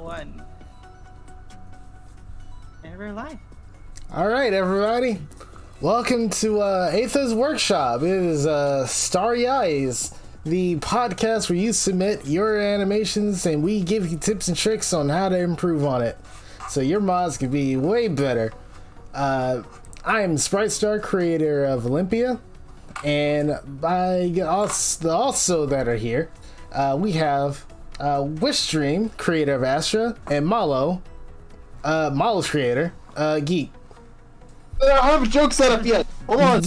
one. And we're live. All right, everybody. Welcome to Aether's Workshop. It is Starry Eyes, the podcast where you submit your animations and we give you tips and tricks on how to improve on it, so your mods can be way better. I am Sprite Star, creator of Olympia, and by also that are here, we have Wishstream, creator of Astra, and Malo's creator, Geek. I don't have a joke set up yet. Hold on.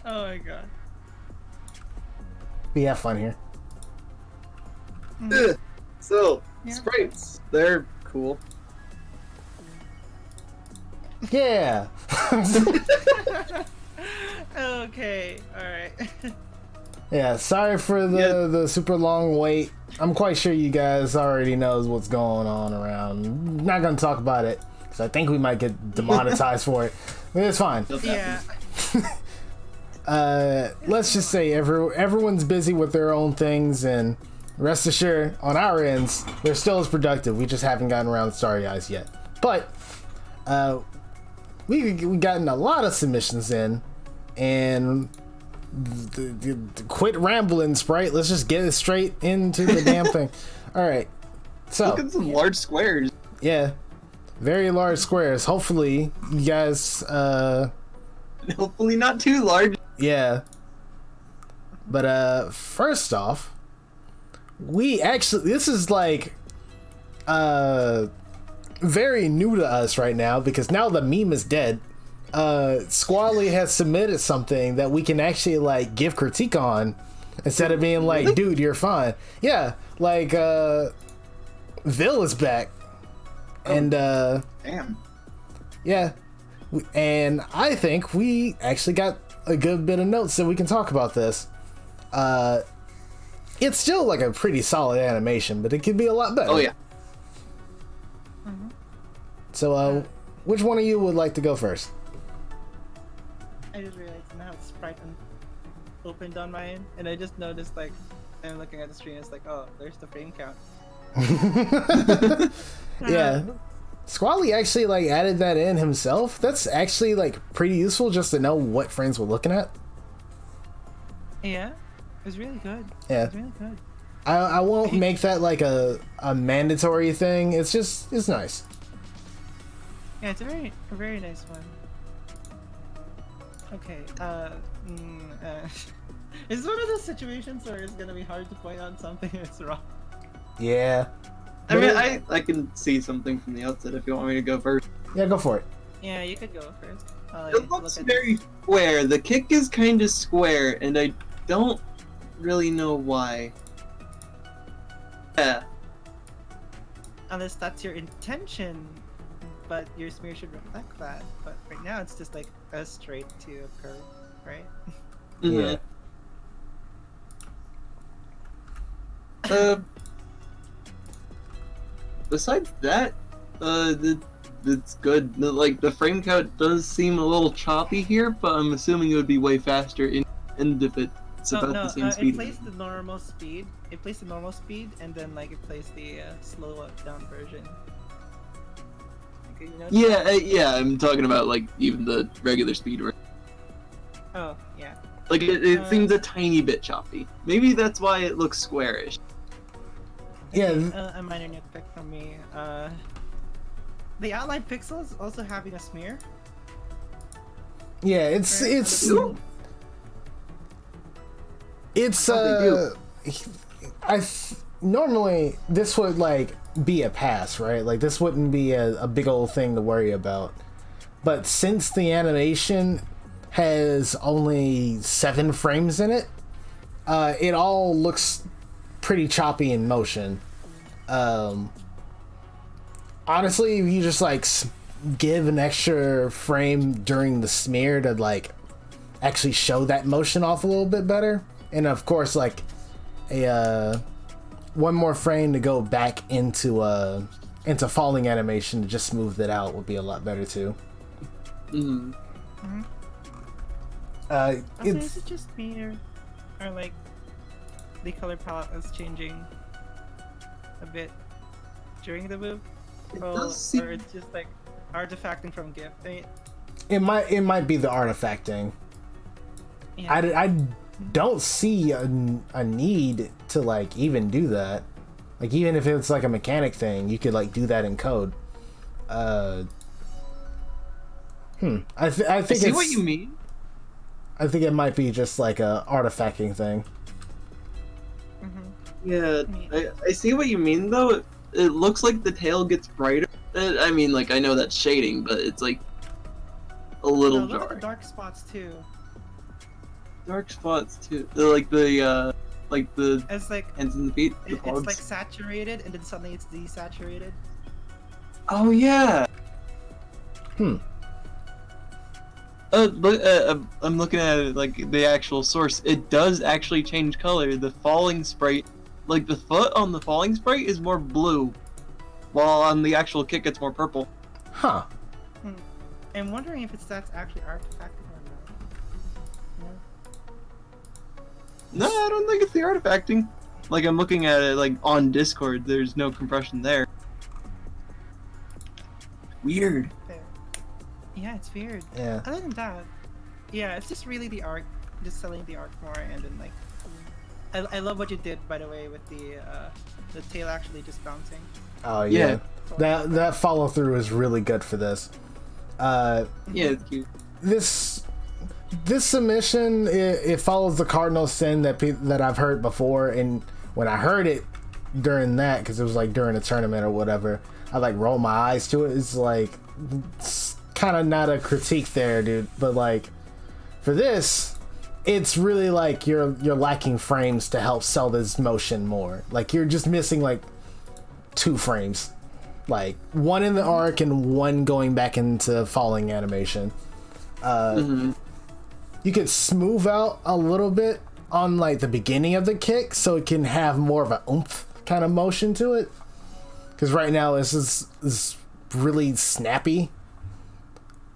Oh my god. We have fun here. So, Yeah. sprites, they're cool. Yeah. Okay, alright. Yeah, sorry for the super long wait. I'm quite sure you guys already knows what's going on around. Not gonna talk about it because I think we might get demonetized for it. But it's fine. Yeah. Let's just say everyone's busy with their own things, and rest assured, on our ends, they're still as productive. We just haven't gotten around to Starry Eyes yet. But we gotten a lot of submissions in, and quit rambling, Sprite. Let's just get it straight into the damn thing. All right. So Look at some large squares. yeah, very large squares. Hopefully, you guys. Hopefully not too large. Yeah. But first off, we actually, this is like very new to us right now, because now the meme is dead. Squally has submitted something that we can actually like give critique on, instead of being like, Really? dude, you're fine. Yeah, like Vil is back. And Damn. yeah, and I think we actually got a good bit of notes that we can talk about this. It's still like a pretty solid animation, but it could be a lot better. Oh yeah. So, which one of you would like to go first? I just realized now it's Sprite opened on my end, and I just noticed, like, I'm looking at the screen, it's like, oh, there's the frame count. Yeah. Squally actually like added that in himself. That's actually like pretty useful just to know what frames we're looking at. Yeah, it was really good. Yeah. It was really good. I won't make that like a mandatory thing. It's nice. Yeah, it's a very nice one. Okay, it's one of those situations where it's gonna be hard to point out something that's wrong. Yeah. I mean, I can see something from the outset if you want me to go first. Yeah, go for it. Yeah, you could go first. It looks very square. The kick is kind of square, and I don't really know why. Yeah. Unless that's your intention, but your smear should reflect that. But right now, it's just like a straight to a curve, right? Yeah. Besides that, it's good. The frame count does seem a little choppy here, but I'm assuming it would be way faster and if it's about the same It speed. plays the normal speed. It plays the normal speed, and then like it plays the slow down version. Okay, you know Yeah, I'm talking about like even the regular speed. Oh, yeah. Like it seems a tiny bit choppy. Maybe that's why it looks squarish. Yeah. A minor nitpick from me. The outline pixel is also having a smear. Yeah, it's Ooh. normally this would like be a pass, right? Like this wouldn't be a big old thing to worry about. But since the animation has only 7 frames in it, it all looks pretty choppy in motion. Honestly, if you just like give an extra frame during the smear to like actually show that motion off a little bit better, and of course like a one more frame to go back into falling animation to just smooth it out would be a lot better too. Mm-hmm. Also, It's is it just me or like the color palette is changing a bit during the move, or it's just like artifacting from GIF. I mean, it might be the artifacting. yeah. I don't see a need to like even do that. Like even if it's like a mechanic thing, you could like do that in code. I think I see what you mean. I think it might be just like a artifacting thing. Yeah, I see what you mean though. It looks like the tail gets brighter. I mean, like I know that's shading, but it's like a little Look at jarring. the dark spots too. Dark spots too, like the It's like hands and the feet, the it's palms. like saturated, and then suddenly it's desaturated. Oh yeah. I'm looking at it like the actual source. It does actually change color. The falling sprite, like the foot on the falling sprite is more blue, while on the actual kick it's more purple. Huh. I'm wondering if that's actually artifacting or not. No, I don't think it's the artifacting. Like I'm looking at it like on Discord. There's no compression there. Weird. Yeah, it's weird. Yeah. Other than that, yeah, it's just really the art, just selling the art more, and then like, I love what you did by the way with the tail actually just bouncing. Oh yeah. Yeah. That follow through is really good for this. Yeah, it's cute. This submission it follows the cardinal sin that I've heard before, and when I heard it during that, because it was like during a tournament or whatever, I like rolled my eyes to it. It's like it's kind of not a critique there, dude, but like for this, it's really like you're lacking frames to help sell this motion more. Like you're just missing like 2 frames, like one in the arc and one going back into falling animation. You could smooth out a little bit on like the beginning of the kick so it can have more of a oomph kind of motion to it, because right now this is really snappy,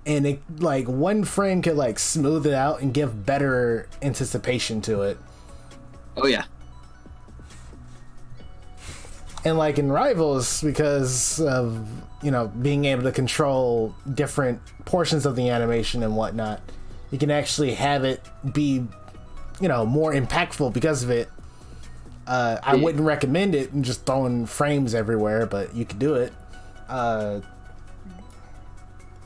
and it like one frame could like smooth it out and give better anticipation to it. Oh yeah. And like in Rivals, because of being able to control different portions of the animation and whatnot, you can actually have it be more impactful because of it. I wouldn't recommend it and just throwing frames everywhere, but you could do it.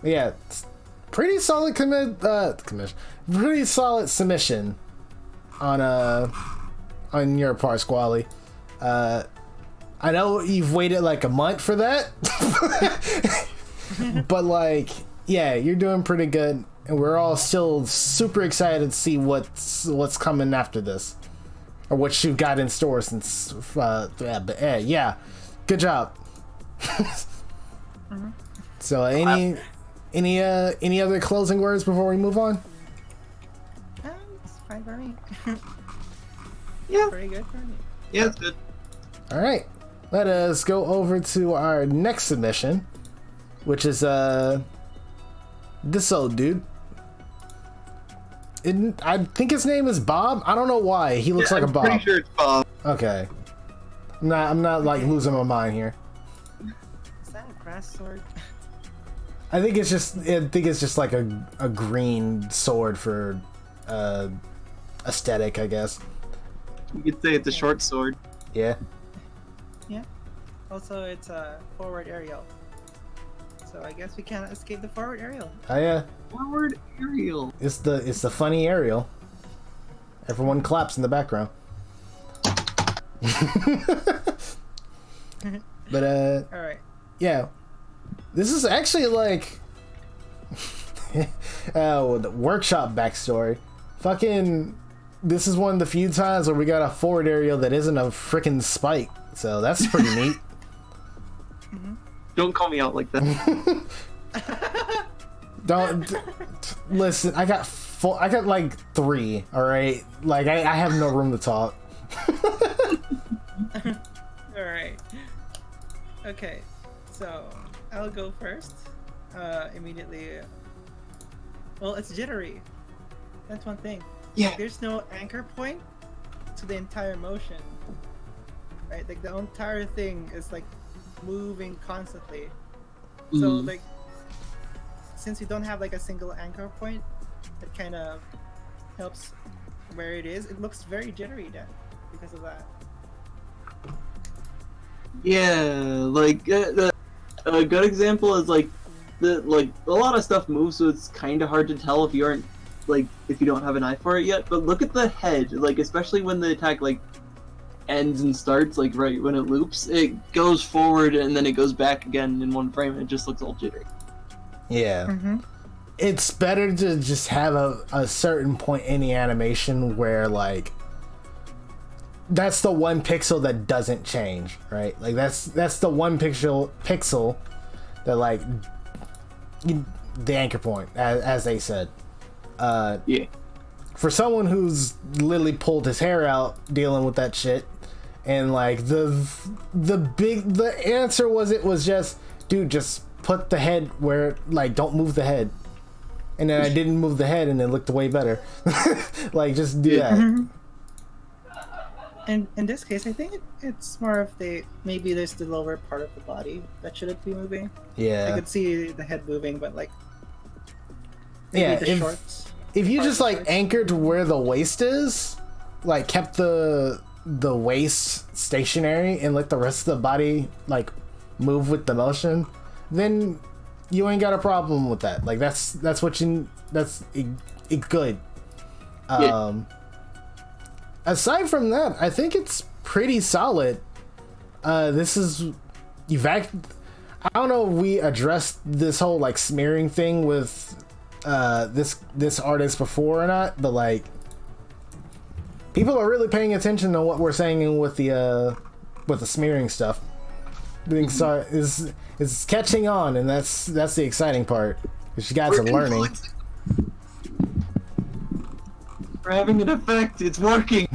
Yeah, it's pretty solid pretty solid submission on your part, Squally. I know you've waited like a month for that, but like, yeah, you're doing pretty good, and we're all still super excited to see what's coming after this, or what you've got in store since. Yeah, good job. So, any other closing words before we move on? It's fine for me. Yeah. Pretty good for me. Yeah, it's good. All right, let us go over to our next submission, which is this old dude. I think his name is Bob. I don't know why he looks like a Bob. I'm pretty sure it's Bob. Okay, I'm not like losing my mind here. Is that a grass sword? I think it's just like a green sword for aesthetic, I guess. You could say it's a short sword. Yeah. Yeah. Also, it's a forward aerial. So I guess we can't escape the forward aerial. Oh yeah. Forward aerial. It's the funny aerial. Everyone claps in the background. But All right. yeah. This is actually like the workshop backstory. Fucking, this is one of the few times where we got a forward aerial that isn't a freaking spike. So that's pretty neat. Don't call me out like that. Don't listen. I got like 3. All right, like I have no room to talk. All right. Okay. So I'll go first. Immediately. Well, it's jittery. That's one thing. Yeah. There's no anchor point to the entire motion, right? Like the entire thing is like moving constantly. So like, since you don't have like a single anchor point, it kind of helps where it is. It looks very jittery then because of that. Yeah, like a good example is like a lot of stuff moves, so it's kind of hard to tell if you aren't if you don't have an eye for it yet. But look at the head, like especially when the attack ends and starts, like right when it loops, it goes forward and then it goes back again in one frame. And it just looks all jittery. Yeah. It's better to just have a certain point in the animation where like that's the one pixel that doesn't change, right? Like that's the one pixel that like the anchor point, as they said. Yeah. For someone who's literally pulled his hair out dealing with that shit, and like the answer was just, dude, just put the head where, like, don't move the head. And then I didn't move the head and it looked way better. Like, just do that. And in this case, I think it's more of maybe there's the lower part of the body that shouldn't be moving. Yeah. I could see the head moving, but like, maybe the shorts. If you just like anchored to where the waist is, like kept the waist stationary and let the rest of the body like move with the motion, then you ain't got a problem with that. Like that's good. Yeah. Aside from that, I think it's pretty solid. This is I don't know if we addressed this whole like smearing thing with this artist before or not, but like people are really paying attention to what we're saying with the smearing stuff. So is catching on, and that's the exciting part. Because you guys are learning. We're having an effect. It's working.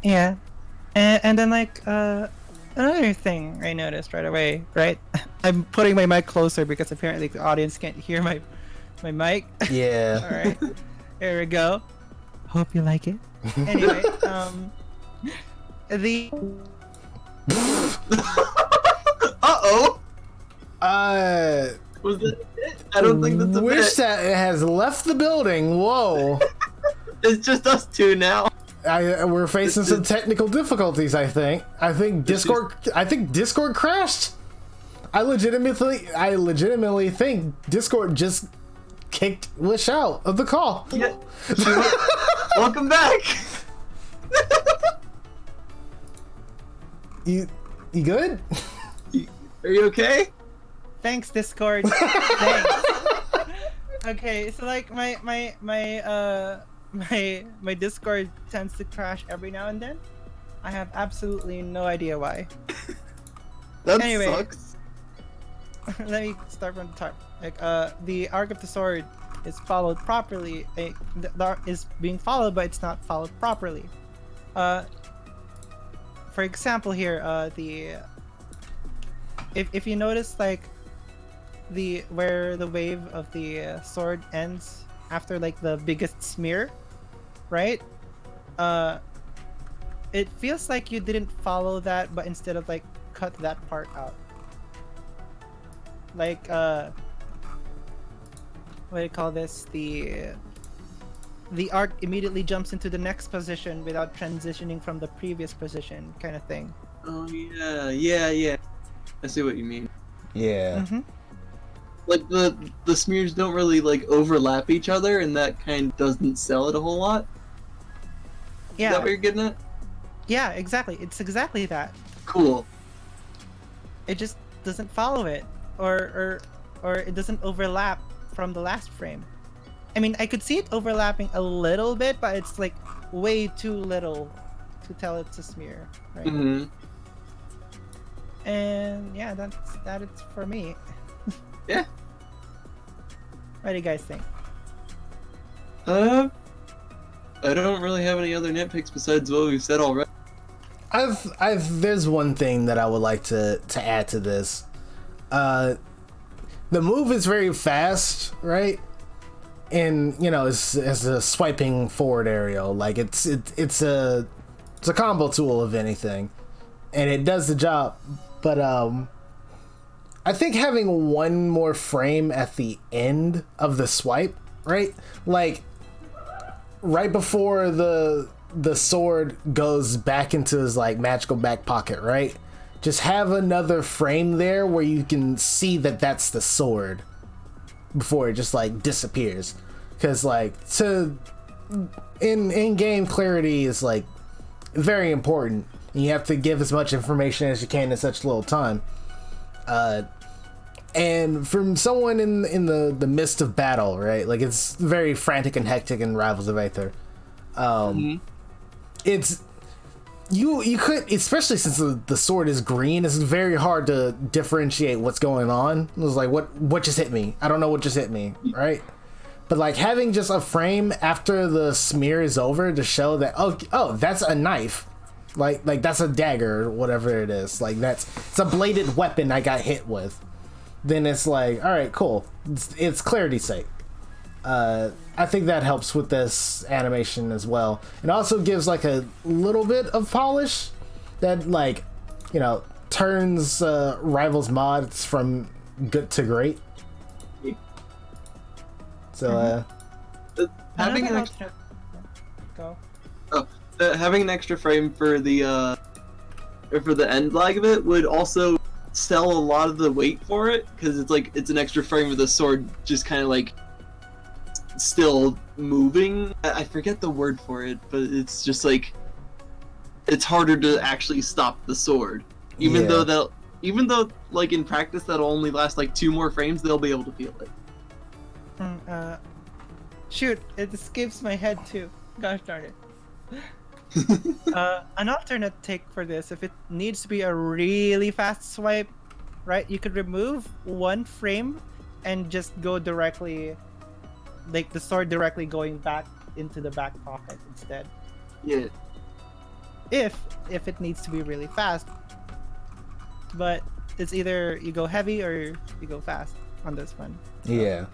Yeah, and then like another thing I noticed right away. Right, I'm putting my mic closer because apparently the audience can't hear my mic. Yeah. All right, here we go. Hope you like it. Anyway, the Uh-oh. Was that it? I don't think that's a wish bit. that it has left the building. Whoa. It's just us two now. We're facing some technical difficulties, I think. I think Discord crashed. I legitimately think Discord just kicked Wish out of the call. Yeah. Welcome back. You good? Are you okay? Thanks, Discord. Thanks. Okay, so like my Discord tends to crash every now and then. I have absolutely no idea why. That Anyway. sucks. Let me start from the top. Like the arc of the sword is followed properly. The arc is being followed, but it's not followed properly. For example, here, if you notice, like where the wave of the sword ends after like the biggest smear, right? It feels like you didn't follow that, but instead of like cut that part out. Like what do you call this? The arc immediately jumps into the next position without transitioning from the previous position, kind of thing. Oh yeah. I see what you mean. Yeah. Mm-hmm. Like the smears don't really like overlap each other, and that kind of doesn't sell it a whole lot. Yeah. Is that what you're getting at? Yeah, exactly. It's exactly that. Cool. It just doesn't follow it, or it doesn't overlap from the last frame. I mean, I could see it overlapping a little bit, but it's like way too little to tell it's a smear, right? Mm-hmm. And yeah, that is for me. Yeah. What do you guys think? I don't really have any other nitpicks besides what we've said already. There's one thing that I would like to add to this. The move is very fast, right? in as a swiping forward aerial. Like it's a combo tool of anything, and it does the job. But I think having one more frame at the end of the swipe, right? Like right before the sword goes back into his like magical back pocket, right? Just have another frame there where you can see that that's the sword before it just like disappears. Because like in game clarity is like very important. You have to give as much information as you can in such little time. And from someone in the midst of battle, right? Like it's very frantic and hectic in Rivals of Aether. It's you could, especially since the sword is green, it's very hard to differentiate what's going on. It was like what just hit me? I don't know what just hit me, right? But like having just a frame after the smear is over to show that oh that's a knife, like that's a dagger or whatever it is, like it's a bladed weapon I got hit with. Then it's like, all right, cool. It's clarity's sake. I think that helps with this animation as well. It also gives like a little bit of polish that like turns Rivals mods from good to great. So having an extra having an extra frame for the end lag of it would also sell a lot of the weight for it, because it's an extra frame of the sword just kind of like still moving. I forget the word for it, but it's just like it's harder to actually stop the sword, even though like in practice that'll only last like 2 more frames, they'll be able to feel it. Shoot, it escapes my head too. Gosh darn it. An alternate take for this, if it needs to be a really fast swipe, right? You could remove 1 frame and just go directly, like the sword directly going back into the back pocket instead. Yeah. If it needs to be really fast, but it's either you go heavy or you go fast on this one. So. Yeah.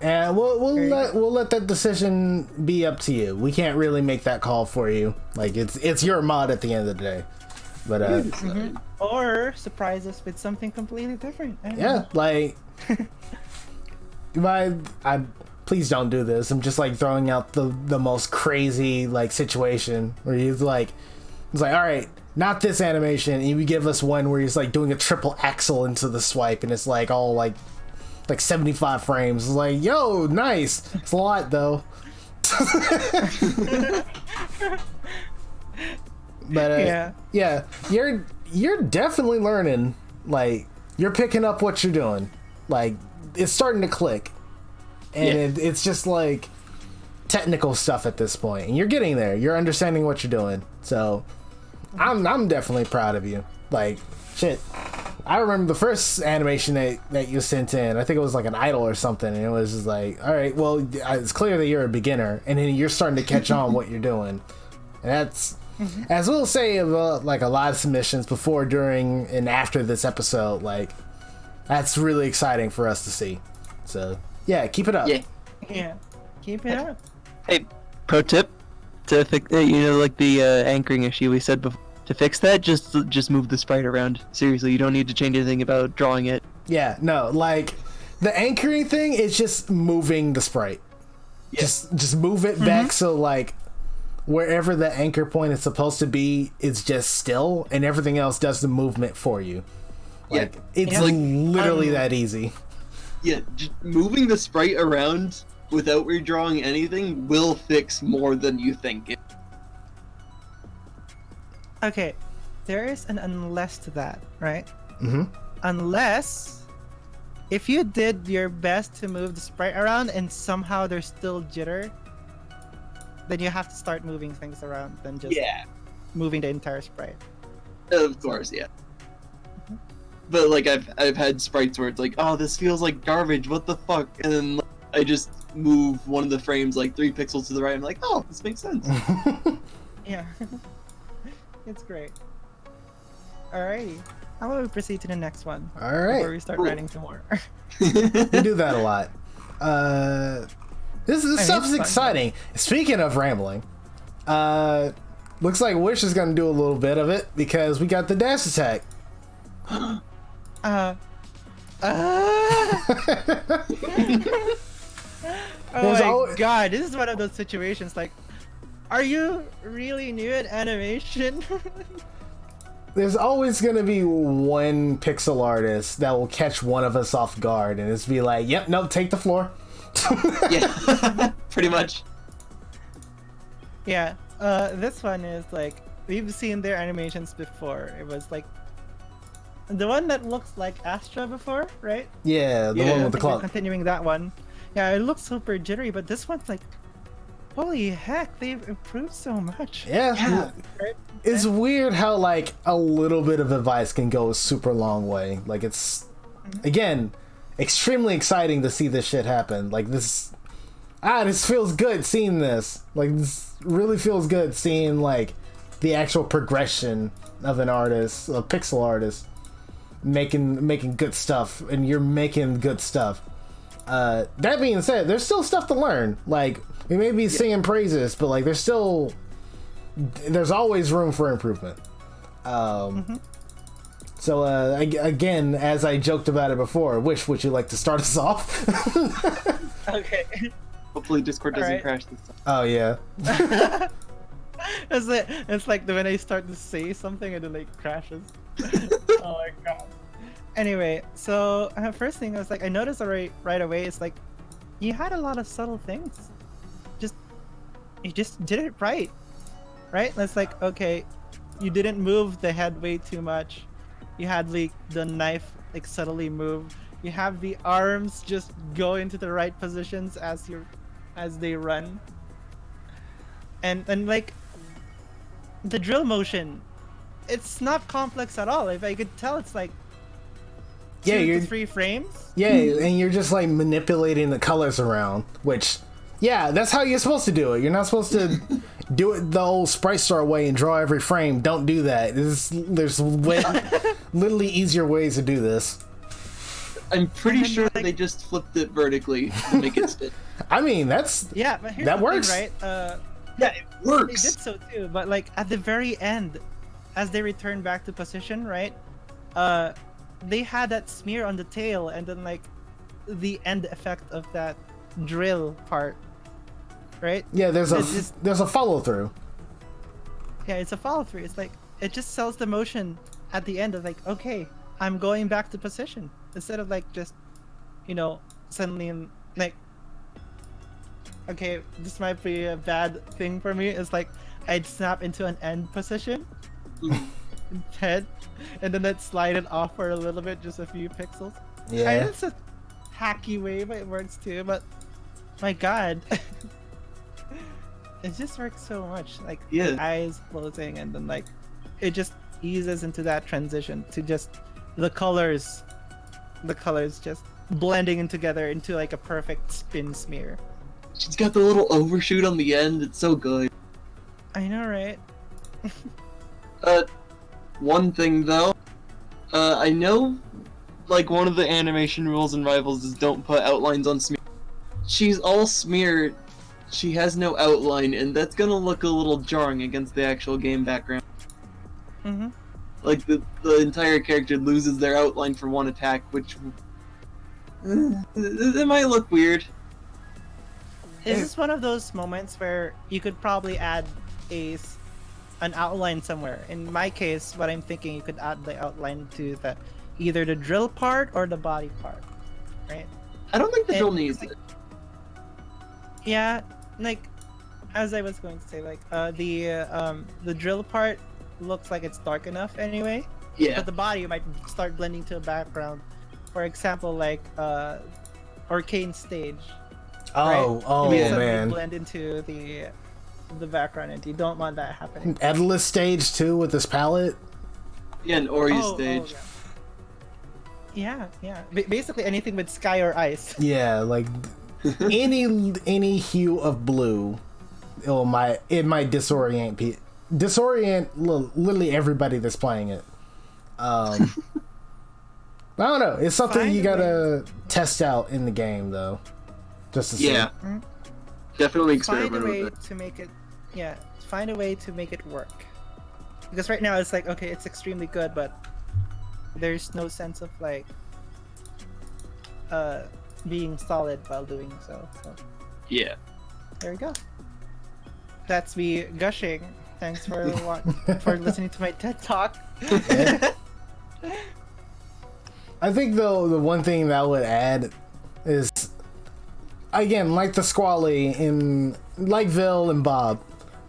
And we'll let that decision be up to you. We can't really make that call for you. Like it's your mod at the end of the day. But or surprise us with something completely different. Yeah, like please don't do this. I'm just like throwing out the most crazy like situation where he's like, it's like, all right, not this animation. And you give us one where he's like doing a triple axle into the swipe, and it's like all like 75 frames. It's like, yo, nice. It's a lot though. But yeah, you're definitely learning. Like you're picking up what you're doing. Like it's starting to click, and it's just like technical stuff at this point, and you're getting there. You're understanding what you're doing. So I'm definitely proud of you. Like shit. I remember the first animation that you sent in. I think it was like an idol or something, and it was just like, all right, well, it's clear that you're a beginner, and then you're starting to catch on what you're doing. And that's, as we'll say about like a lot of submissions before, during, and after this episode, like that's really exciting for us to see. So yeah, keep it up. Yeah, keep it up. Hey, pro tip to fix, like the anchoring issue we said before. To fix that, just move the sprite around. Seriously, you don't need to change anything about drawing it. Yeah, no, like the anchoring thing is just moving the sprite. Yeah. Just move it back so like wherever the anchor point is supposed to be, it's just still, and everything else does the movement for you. Like it's like literally that easy. Yeah, just moving the sprite around without redrawing anything will fix more than you think. Okay, there is an unless to that, right? Mm-hmm. Unless if you did your best to move the sprite around and somehow there's still jitter, then you have to start moving things around than just moving the entire sprite. Of course, yeah. But like I've had sprites where it's like, oh, this feels like garbage. What the fuck? And then I just move one of the frames like 3 pixels to the right. I'm like, oh, this makes sense. Yeah. It's great. Alrighty. How about we proceed to the next one? All right. Before we start writing some more. We do that a lot. This mean, stuff is it's fun, exciting. Speaking of rambling, looks like Wish is gonna do a little bit of it because we got the dash attack. Oh my god, this is one of those situations like, are you really new at animation? There's always gonna be one pixel artist that will catch one of us off guard and it's be like, yep, no, take the floor. Yeah, pretty much. Yeah, this one is like, we've seen their animations before. It was like, the one that looks like Astra before, right? Yeah, the Yeah. one with the I think we're clock. continuing that one. Yeah, it looks super jittery, but this one's like, holy heck, they've improved so much. Yeah. Right? It's weird how like a little bit of advice can go a super long way. Like it's again extremely exciting to see this shit happen. Like this feels good seeing this. Like this really feels good seeing like the actual progression of an artist, a pixel artist making good stuff, and you're making good stuff. That being said, there's still stuff to learn. Like we may be singing praises, but like there's always room for improvement. So again, as I joked about it before, Wish, would you like to start us off? Okay. Hopefully Discord doesn't Alright. crash this time. Oh yeah. It's like when I start to say something and it like crashes. Oh my god. Anyway, so first thing I was like, I noticed right away, it's like, you had a lot of subtle things. You just did it right. Right? It's like, okay, you didn't move the head way too much. You had like the knife like subtly move. You have the arms just go into the right positions as they run. And like the drill motion, it's not complex at all. If I could tell, it's like Yeah, 2 you're to 3 frames. yeah, and you're just like manipulating the colors around, which yeah, that's how you're supposed to do it. You're not supposed to do it the old Sprite Star way and draw every frame. Don't do that. There's literally easier ways to do this. I'm pretty And then, sure like- they just flipped it vertically to make it fit. I mean, that's Yeah, but here's That the works. thing, right? Yeah, it They works. did so too, but like at the very end, as they return back to position, right? They had that smear on the tail, and then like the end effect of that drill part, right? yeah. There's It's a follow through. Yeah, it's a follow through. It's like it just sells the motion at the end of like, okay, I'm going back to position instead of like just, suddenly like, okay, this might be a bad thing for me. It's like I'd snap into an end position, head, and then I'd slide it off for a little bit, just a few pixels. I know Yeah. it's a hacky way, but it works too. But my God, it just works so much. Like Yeah. the eyes closing, and then like it just eases into that transition to just the colors just blending in together into like a perfect spin smear. She's got the little overshoot on the end. It's so good. I know, right? One thing though, I know, like one of the animation rules in Rivals is don't put outlines on smear. She's all smeared. She has no outline, and that's gonna look a little jarring against the actual game background. Mm-hmm. Like the entire character loses their outline for one attack, which it might look weird. Is this one of those moments where you could probably add an outline somewhere? In my case, what I'm thinking, you could add the outline to either the drill part or the body part, right? I don't think the drill And- needs it. Yeah, like as I was going to say, like the drill part looks like it's dark enough anyway, Yeah. but the body might start blending to a background. For example, like Arcane Stage. Oh, right? oh It may suddenly man. blend into the background, and you don't want that happening. Endless stage too with this palette. Yeah, an Ori Oh, stage. yeah. Basically anything with sky or ice. Yeah, like any hue of blue, it might disorient literally everybody that's playing it. I don't know. It's something Find you a gotta test out in the game though, just to see. Yeah. Definitely find a experiment way with it. to make it. Yeah, find a way to make it work. Because right now it's like, okay, it's extremely good, but there's no sense of like being solid while doing so. So Yeah. there we go. That's me gushing. Thanks for for listening to my TED talk. I think though the one thing that I would add is, again, like the Squally in like Vil and Bob,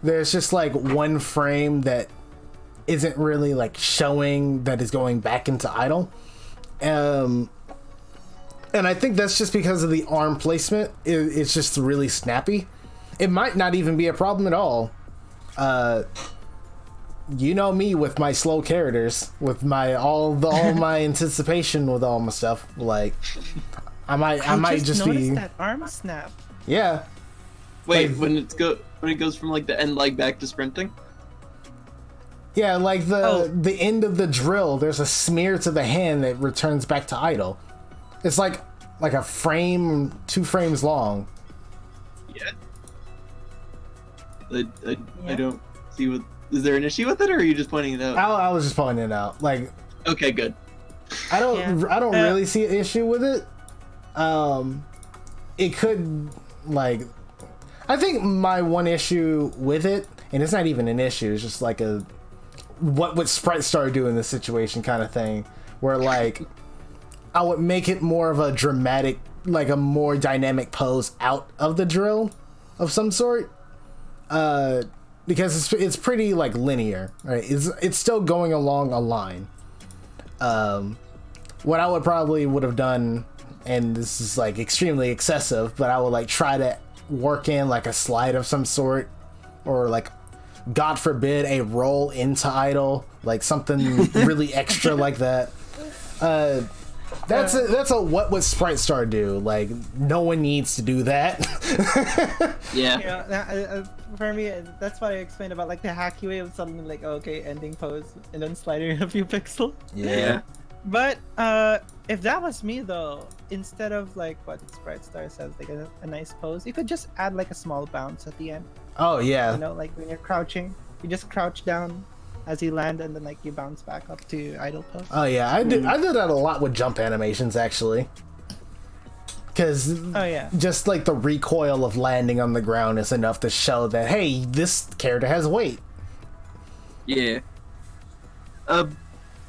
there's just like one frame that isn't really like showing that is going back into idle. And I think that's just because of the arm placement. It's just really snappy. It might not even be a problem at all. You know me with my slow characters, with my all my anticipation with all my stuff. Like, I might just noticed be that arm snap. yeah. Wait, Like- when it goes from like the end leg back to sprinting? Yeah, like Oh. the end of the drill, there's a smear to the hand that returns back to idle. It's like a frame, 2 frames long. Yeah. I don't see what. Is there an issue with it, or are you just pointing it out? I was just pointing it out. Like, Okay, good. I don't Yeah. really see an issue with it. It could, like, I think my one issue with it, and it's not even an issue, it's just like a what would Sprite Star do in this situation kind of thing, where like I would make it more of a dramatic, like a more dynamic pose out of the drill of some sort, because it's pretty like linear, right? It's still going along a line. What I would have done, and this is like extremely excessive, but I would like try to work in like a slide of some sort, or like, God forbid, a roll into idle, like something really extra like that. That's a what would Sprite Star do? Like, no one needs to do that. Yeah. Yeah, for me, that's what I explained about like the hacky way of suddenly like, okay, ending pose and then sliding a few pixels. Yeah. But if that was me though, instead of like what Sprite Star says, like a nice pose, you could just add like a small bounce at the end. Oh yeah. You know, like when you're crouching, you just crouch down as you land, and then like you bounce back up to idle pose. Oh yeah. I did that a lot with jump animations actually. Because Oh yeah. just like the recoil of landing on the ground is enough to show that, hey, this character has weight. Yeah.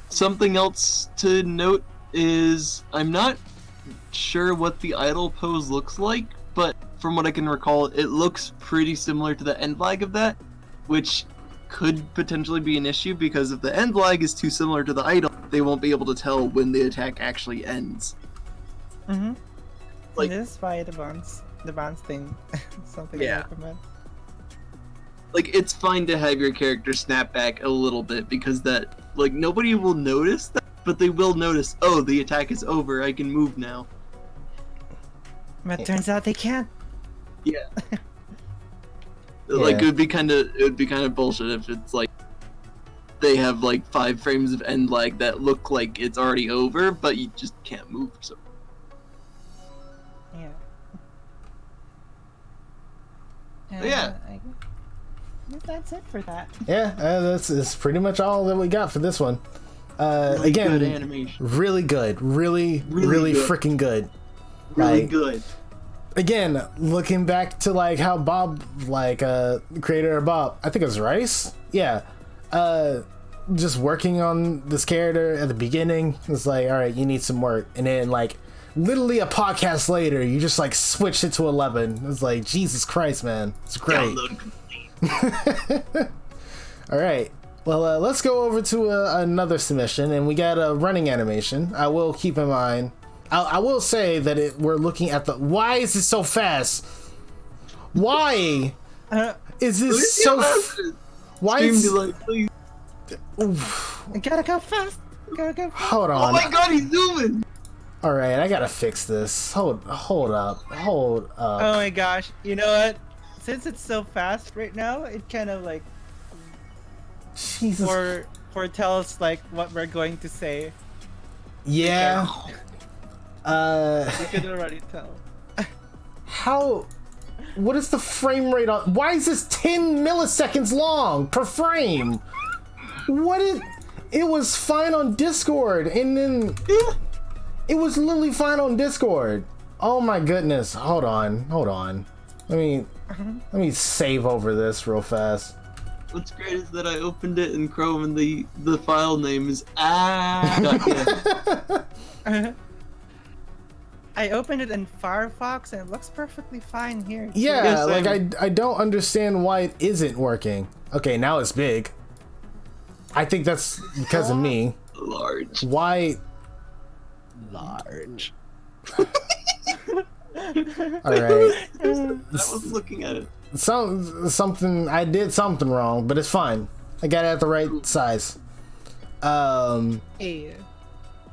Something else to note is I'm not sure what the idle pose looks like, but from what I can recall, it looks pretty similar to the end lag of that, which could potentially be an issue because if the end lag is too similar to the idle, they won't be able to tell when the attack actually ends. Mm-hmm. Like- This is why the bounce thing, something Yeah. I recommend. Like, it's fine to have your character snap back a little bit because that, like, nobody will notice that, but they will notice, oh, the attack is over, I can move now. But turns out they can't. Yeah. Like, Yeah. it would be kind of bullshit if it's like they have like 5 frames of end lag that look like it's already over, but you just can't move. So Yeah. Yeah. I guess that's it for that. Yeah, that's pretty much all that we got for this one. really Again, good animation, really good, really Really good. freaking good. really like- good. Again, looking back to like how Bob, like creator of Bob, I think it was Rice, yeah, just working on this character at the beginning, it's like, all right, you need some work, and then like literally a podcast later, you just like switched it to 11. It's like, Jesus Christ, man, it's great. Download complete. All right. Well, let's go over to another submission, and we got a running animation. I will keep in mind. I will say that we're looking at the. Why is it so fast? Why is this so? Why Stream is? delay, please. I gotta go fast. Gotta go fast. Hold Oh on. my god, he's zooming! All right, I gotta fix this. Hold up. Oh my gosh. You know what? Since it's so fast right now, it kind of like Jesus. foretells like what we're going to say. Yeah. You can already tell. How What is the frame rate on? Why is this 10 milliseconds long per frame? What is? It was fine on Discord, and then it was literally fine on Discord. Oh my goodness! Hold on. Let me save over this real fast. What's great is that I opened it in Chrome and the file name is ah. I opened it in Firefox and it looks perfectly fine here. Yeah, Yes, like I don't understand why it isn't working. Okay, now it's big. I think that's because of me. Large. Why? Large. All right. I was looking at it. Something I did something wrong, but it's fine. I got it at the right size. Hey,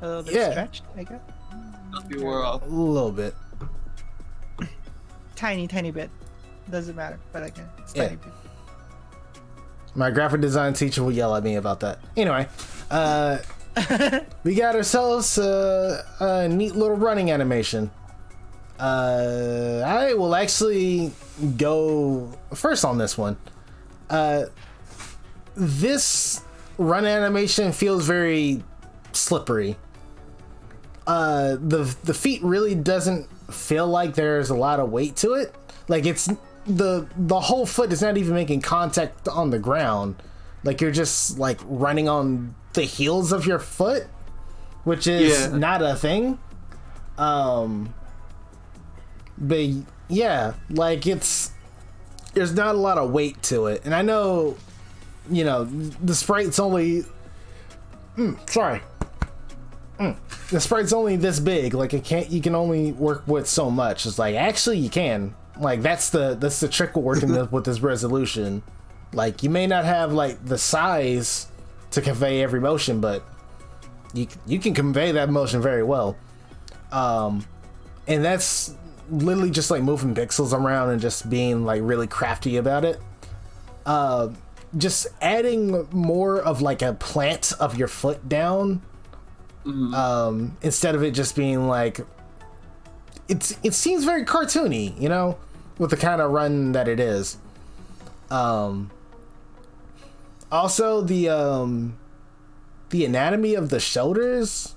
a little bit Yeah. stretched, I guess. Not be wore off. A little bit. Tiny bit. Doesn't matter, but I can. It's Yeah. tiny bit. My graphic design teacher will yell at me about that. Anyway, we got ourselves a neat little running animation. I will actually go first on this one. This run animation feels very slippery. The feet really doesn't feel like there's a lot of weight to it. Like it's the whole foot is not even making contact on the ground. Like you're just like running on the heels of your foot, which is not a thing. But yeah, like there's not a lot of weight to it. And I know, the sprite's only the sprite's only this big. Like you can only work with so much. It's like actually you can. Like that's the trick we're working with this resolution. Like you may not have like the size to convey every motion, but you can convey that motion very well. And that's literally just like moving pixels around and just being like really crafty about it. Just adding more of like a plant of your foot down. Instead of it just being like it seems very cartoony, with the kind of run that it is. Also the anatomy of the shoulders,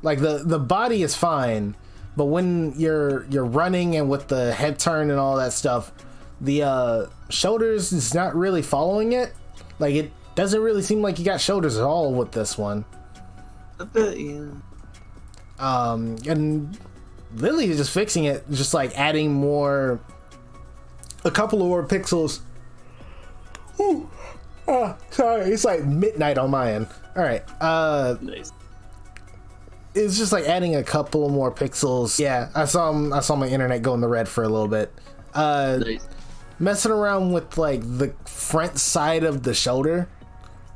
like the body is fine, but when you're running and with the head turn and all that stuff, the shoulders is not really following it. Like it doesn't really seem like you got shoulders at all with this one. A bit, yeah. And Lily is just fixing it, just like adding a couple of more pixels. Ooh. Sorry, it's like midnight on my end. All right. Nice. It's just like adding a couple of more pixels. Yeah, I saw my internet go in the red for a little bit. Nice. Messing around with like the front side of the shoulder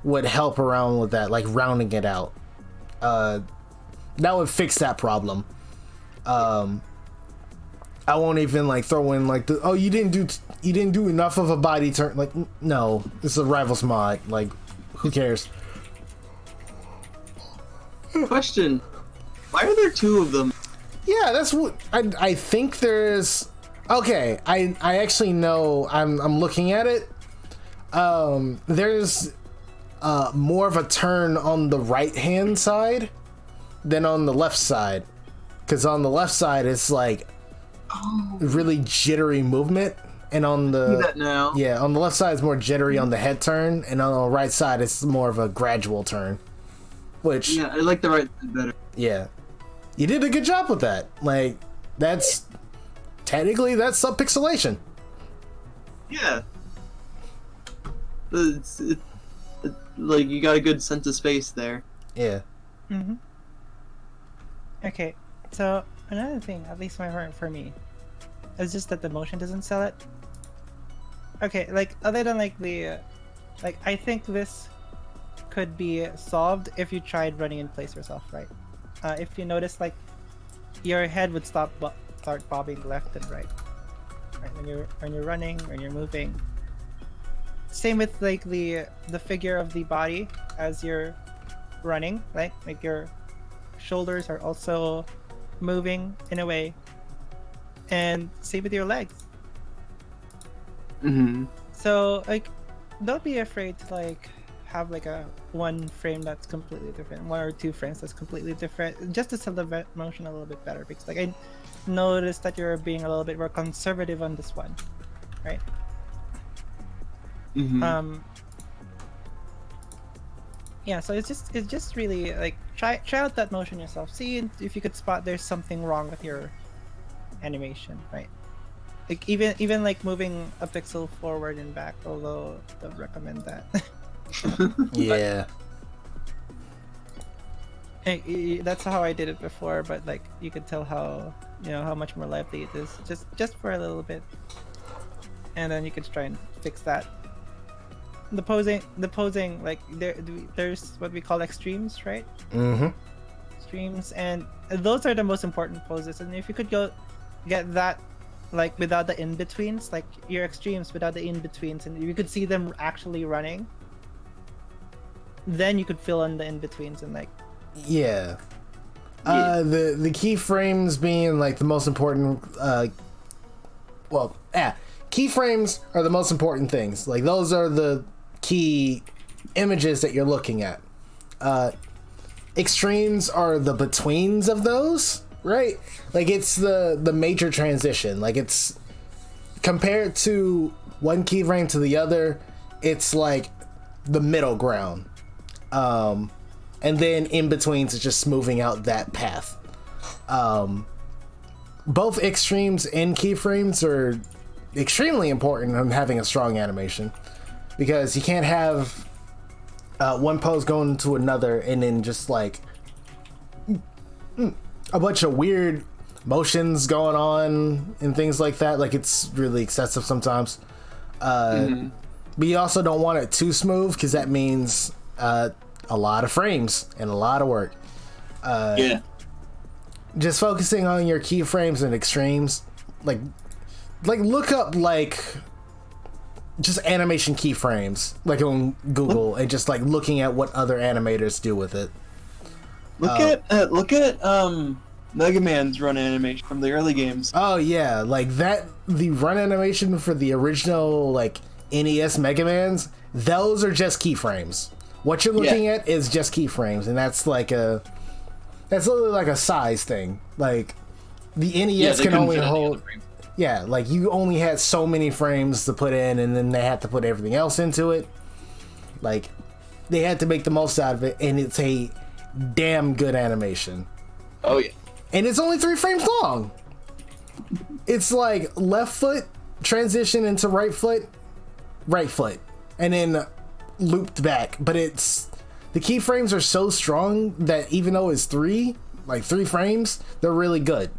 would help around with that, like rounding it out. That would fix that problem. I won't even like throw in like you didn't do enough of a body turn. Like no, this is a Rivals mod. Like who cares? Question: why are there two of them? Yeah, that's what I think there's. Okay, I actually know. I'm looking at it. There's more of a turn on the right hand side than on the left side, because on the left side it's like really jittery movement, and on See that the now? on the left side it's more jittery on the head turn, and on the right side it's more of a gradual turn. Which Yeah, I like the right side better. yeah, you did a good job with that. Like that's technically that's subpixelation. Yeah. It's like you got a good sense of space there. Yeah. Mm-hmm. Okay, so another thing, at least for me, is just that the motion doesn't sell it. Okay, like other than like like I think this could be solved if you tried running in place yourself, right? If you notice, like your head would start bobbing left and right when you're running, when you're moving. Same with like the figure of the body as you're running, right? Like your shoulders are also moving in a way, and same with your legs. Mm-hmm. So like, don't be afraid to like have like a one frame that's completely different, one or two frames that's completely different, just to sell the motion a little bit better. Because like I noticed that you're being a little bit more conservative on this one, right? Mm-hmm. Yeah, so it's just really like try out that motion yourself. See if you could spot there's something wrong with your animation, right? Like even like moving a pixel forward and back, although don't recommend that. Yeah. That's how I did it before, but like you could tell how how much more lively it is just for a little bit, and then you could try and fix that. The posing, like there's what we call extremes, right? Mm-hmm. Extremes, and those are the most important poses. And if you could get that like without the in-betweens, like your extremes without the in-betweens, and you could see them actually running, then you could fill in the in-betweens and like Yeah. The keyframes being like the most important. Keyframes are the most important things. Like those are the key images that you're looking at. Extremes are the betweens of those, right? Like it's the major transition. Like it's compared to one keyframe to the other, it's like the middle ground. And then in betweens, it's just smoothing out that path. Both extremes and keyframes are extremely important in having a strong animation, because you can't have one pose going into another and then just like a bunch of weird motions going on and things like that. Like it's really excessive sometimes. But you also don't want it too smooth, because that means a lot of frames and a lot of work. Yeah. Just focusing on your keyframes and extremes, like look up like just animation keyframes, like on Google, and just like looking at what other animators do with it. Look at Mega Man's run animation from the early games. Oh yeah, like that, the run animation for the original like NES Mega Mans, those are just keyframes. What you're looking at is just keyframes, and that's literally like a size thing. Like the NES can only hold, like you only had so many frames to put in, and then they had to put everything else into it. Like they had to make the most out of it, and it's a damn good animation. Oh yeah. And it's only 3 frames long. It's like left foot transition into right foot, and then looped back. But it's, the keyframes are so strong that even though it's 3 frames, they're really good.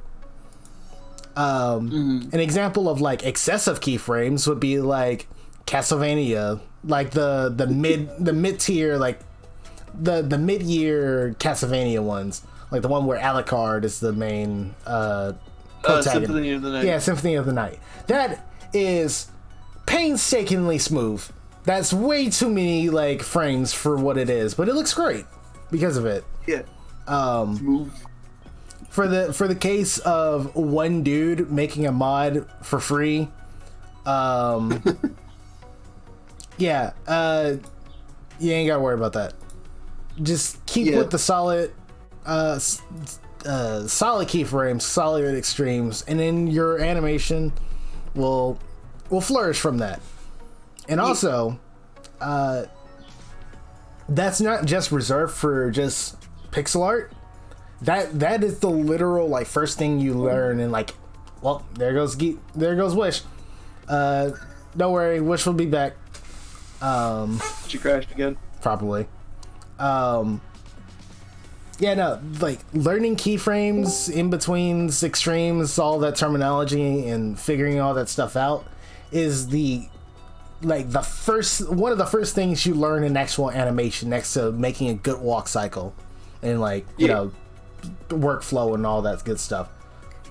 An example of like excessive keyframes would be like Castlevania, like the mid tier, like the mid-year Castlevania ones, like the one where Alucard is the main protagonist. Symphony of the Night. Yeah, Symphony of the Night. That is painstakingly smooth. That's way too many like frames for what it is, but it looks great because of it. Yeah. Smooth. For the case of one dude making a mod for free, yeah, you ain't gotta worry about that. Just keep with the solid keyframes, solid extremes, and then your animation will flourish from that. And also, that's not just reserved for just pixel art. That is the literal like first thing you learn, and like, well, there goes Wish. Don't worry, Wish will be back. She crashed again. Probably. Yeah, no, like learning keyframes, in betweens, extremes, all that terminology, and figuring all that stuff out is one of the first things you learn in actual animation, next to making a good walk cycle and like you know, workflow and all that good stuff.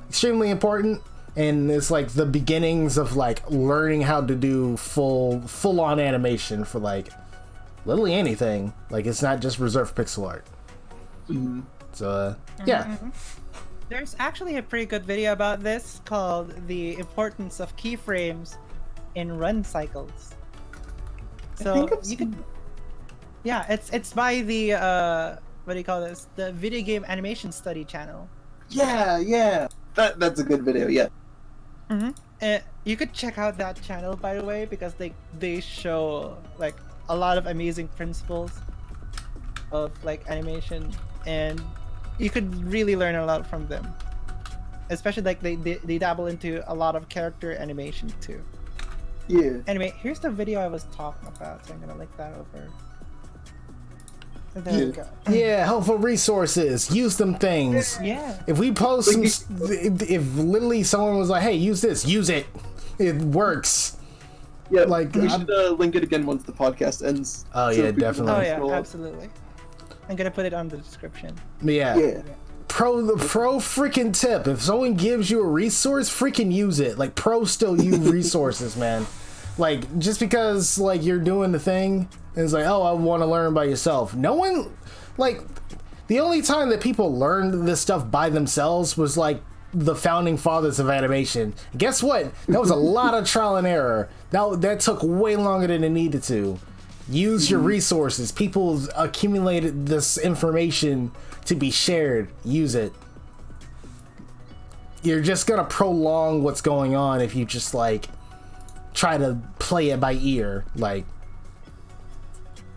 Extremely important, and it's like the beginnings of like learning how to do full on animation for like literally anything. Like it's not just reserved pixel art. So yeah. There's actually a pretty good video about this called "The Importance of Keyframes in run cycles. I So think I've you could, seen- yeah, it's by the what do you call this? The Video Game Animation Study channel. Yeah. That's a good video. Yeah. You could check out that channel, by the way, because they show like a lot of amazing principles of like animation, and you could really learn a lot from them. Especially like they dabble into a lot of character animation too. Yeah. Anyway, here's the video I was talking about, so I'm gonna link that over. So there we go. Yeah, helpful resources. Use them things. Yeah. If we post some, if literally someone was like, "Hey, use this," use it. It works. Yeah. Like, we should link it again once the podcast ends. Oh, yeah, people definitely. Oh can yeah, scroll up. absolutely. I'm gonna put it on the description. Yeah. Yeah. The pro freaking tip. If someone gives you a resource, freaking use it. Like, pro still use resources, man. Like, just because like you're doing the thing, and it's like, oh, I want to learn by yourself. No one, like, the only time that people learned this stuff by themselves was like the founding fathers of animation. Guess what? That was a lot of trial and error. That took way longer than it needed to. Use your resources. People accumulated this information to be shared. Use it. You're just gonna prolong what's going on if you just like try to play it by ear. Like,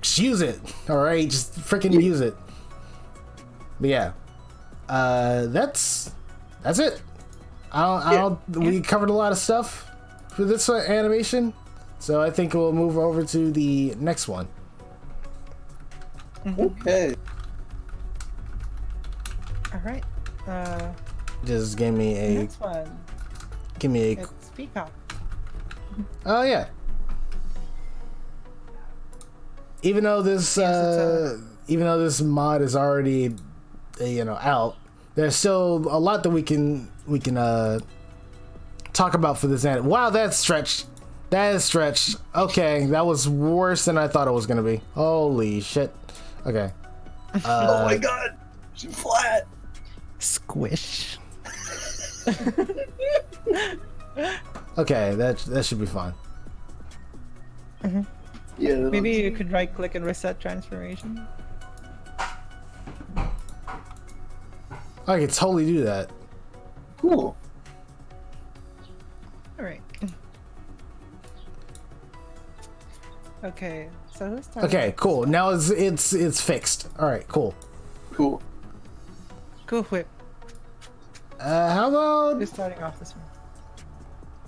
just use it. All right, just freaking use it. But yeah, that's it. We covered a lot of stuff for this animation, so I think we'll move over to the next one. Okay. All right. Just give me The a next one. It's Peacock. Oh yeah. Even though this mod is already out, there's still a lot that we can talk about for this end. Wow, that's stretched. That is stretched. Okay, that was worse than I thought it was gonna be. Holy shit. Okay. Oh my god. She's flat. Squish. Okay, that should be fine. Yeah. Maybe you could right click and reset transformation. I could totally do that. Cool. All right. Okay, so who's starting? Okay, cool. Now it's fixed. All right, cool. Cool. Cool whip. How about Who's starting off this one?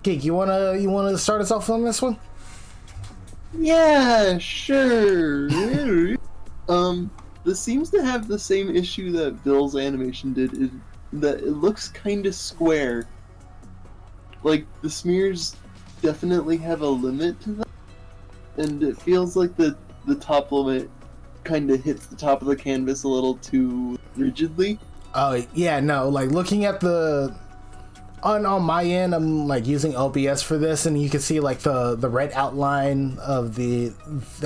Geek? You wanna start us off on this one? Yeah, sure. This seems to have the same issue that Bill's animation did, that it looks kind of square. Like, the smears definitely have a limit to that, and it feels like the top limit kind of hits the top of the canvas a little too rigidly. Oh yeah, no. Like looking at on my end, I'm like using OBS for this, and you can see like the red outline of the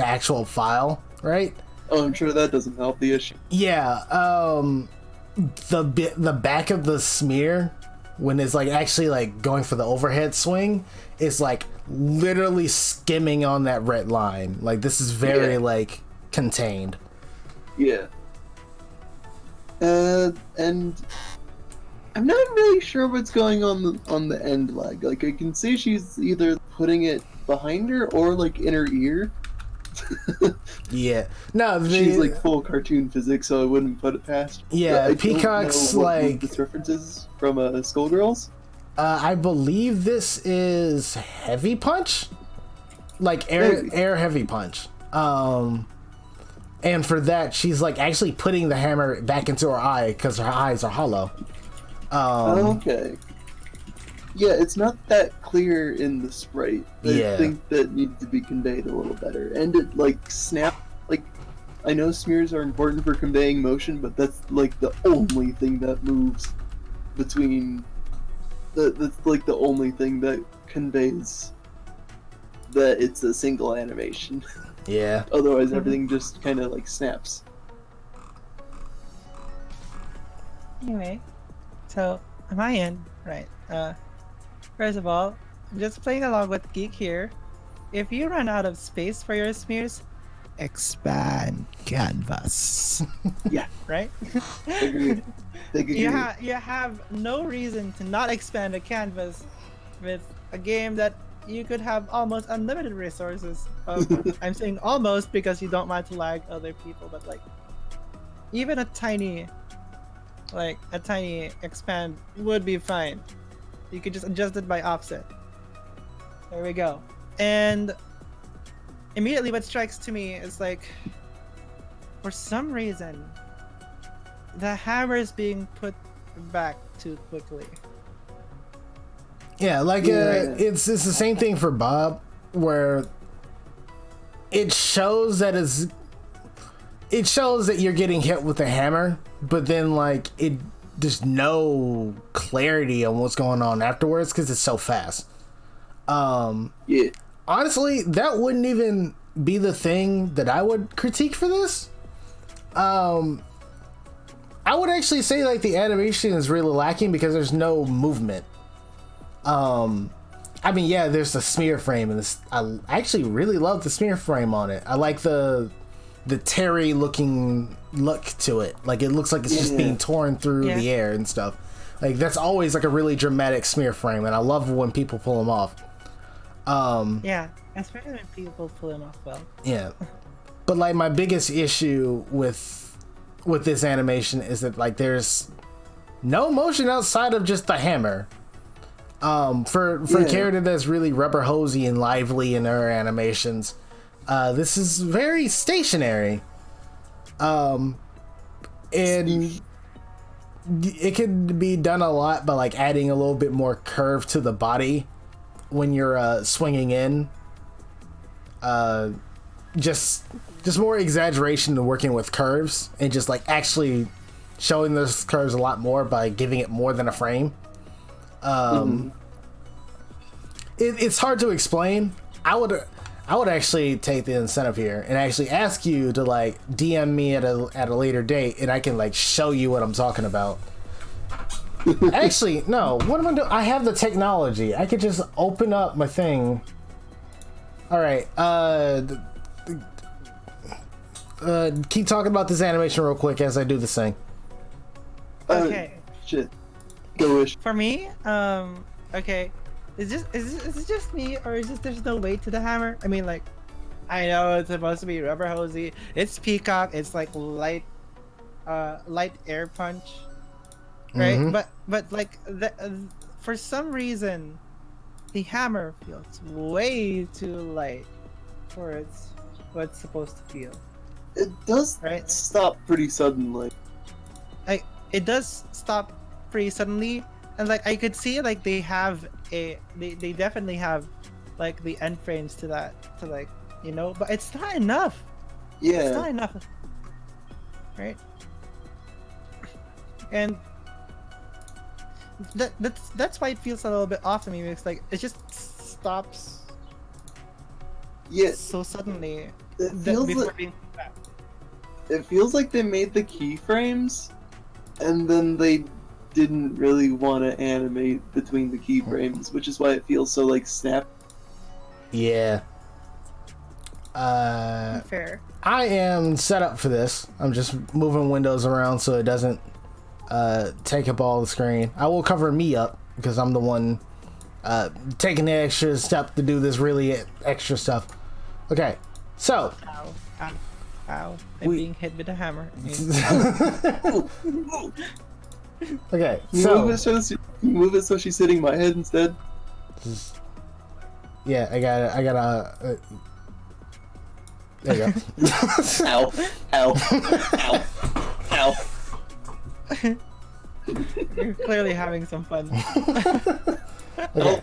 actual file, right? Oh, I'm sure that doesn't help the issue. Yeah. The back of the smear, when it's like actually like going for the overhead swing, is like literally skimming on that red line. Like this is very like contained. Yeah. And I'm not really sure what's going on the end leg. Like I can see she's either putting it behind her or like in her ear. Yeah. No, She's like full cartoon physics, so I wouldn't put it past. Yeah, I Peacock's don't know what like this references from Skullgirls. I believe this is Heavy Punch, like Maybe. air Heavy Punch. And for that, she's like actually putting the hammer back into her eye because her eyes are hollow. Okay. Yeah, it's not that clear in the sprite. I think that needs to be conveyed a little better. And it like snap. Like, I know smears are important for conveying motion, but that's like the only thing that moves between. That's like the only thing that conveys that it's a single animation. Yeah. Otherwise, everything just kind of like snaps. Anyway, so on my end, right? First of all, just playing along with Geek here. If you run out of space for your smears, expand canvas. Yeah. Right? Agreed. You have no reason to not expand a canvas with a game that you could have almost unlimited resources. I'm saying almost because you don't want to lag other people, but like even a tiny expand would be fine. You could just adjust it by offset. There we go. And immediately what strikes to me is like, for some reason, the hammer is being put back too quickly. Yeah, like it's the same thing for Bob, where it shows that you're getting hit with a hammer, but then like there's no clarity on what's going on afterwards because it's so fast. Yeah. Honestly, that wouldn't even be the thing that I would critique for this. I would actually say like the animation is really lacking because there's no movement. I mean, yeah, there's the smear frame, and I actually really love the smear frame on it. I like the Terry looking look to it. Like it looks like it's just being torn through the air and stuff. Like that's always like a really dramatic smear frame, and I love when people pull them off. Yeah, especially when people pull them off well. Yeah, but like my biggest issue with this animation is that like there's no motion outside of just the hammer. For a character that's really rubber hosey and lively in her animations, this is very stationary. And it could be done a lot by like adding a little bit more curve to the body when you're swinging in. Just more exaggeration and working with curves and just like actually showing those curves a lot more by giving it more than a frame. It's hard to explain. I would actually take the incentive here and actually ask you to like DM me at a later date, and I can like show you what I'm talking about. Actually, no. What am I doing? I have the technology. I could just open up my thing. All right. Keep talking about this animation real quick as I do this thing. Okay. Shit. Go wish. For me, okay. Is it just me, or is just there's no weight to the hammer? I mean, like, I know it's supposed to be rubber hosey. It's Peacock. It's like light air punch, right? Mhm. But like for some reason, the hammer feels way too light for what's supposed to feel. It does Right. stop pretty suddenly. Like it does stop pretty suddenly, and like I could see like they definitely have like the end frames to that, to like, you know, but it's not enough. It's not Yeah. enough, right? And that's why it feels a little bit off to me, because like it just stops Yeah. so suddenly It feels before like, being back. it feels like they made the keyframes, and then they didn't really want to animate between the keyframes, which is why it feels so like snap. Yeah. Fair. I am set up for this. I'm just moving windows around so it doesn't take up all the screen. I will cover me up because I'm the one taking the extra step to do this really extra stuff. Okay, so Ow. Ow. Ow. I'm being hit with a hammer. okay, Move so it so she's sitting my head instead. yeah, I gotta. There you go. Ow! Ow! Ow! Ow! You're clearly having some fun. Okay.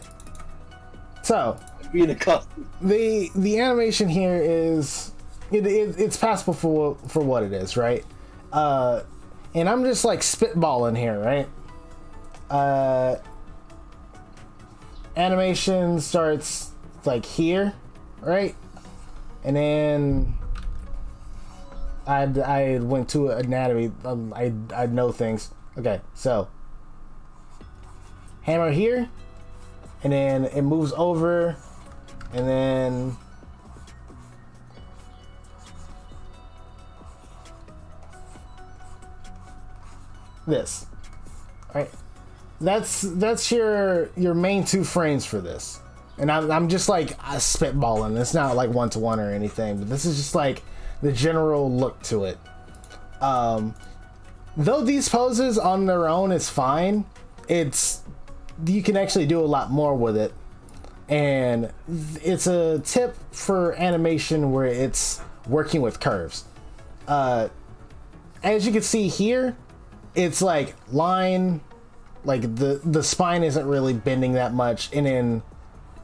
So Being accosted. the animation here is it's passable for what it is, right? And I'm just like spitballing here, right? Animation starts like here, right? And then I went to anatomy. I know things. Okay, so hammer here, and then it moves over, and then this. All right, that's your main 2 frames for this, and I'm just like spitballing. It's not like 1-to-1 or anything, but this is just like the general look to it. Though these poses on their own is fine, you can actually do a lot more with it, and it's a tip for animation where it's working with curves. As you can see here, it's like line, like the spine isn't really bending that much, and then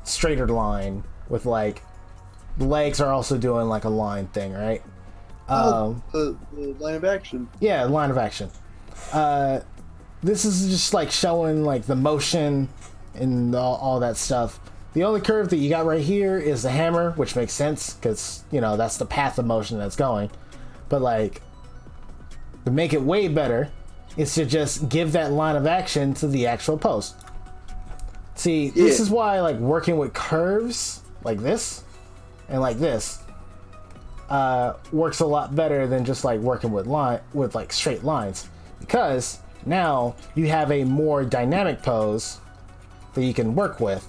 straighter line with like the legs are also doing like a line thing, right? The line of action. Yeah, line of action. This is just like showing like the motion and all that stuff. The only curve that you got right here is the hammer, which makes sense because, you know, that's the path of motion that's going. But like, to make it way better is to just give that line of action to the actual pose. See, this is why like working with curves like this and like this works a lot better than just like working with like straight lines, because now you have a more dynamic pose that you can work with,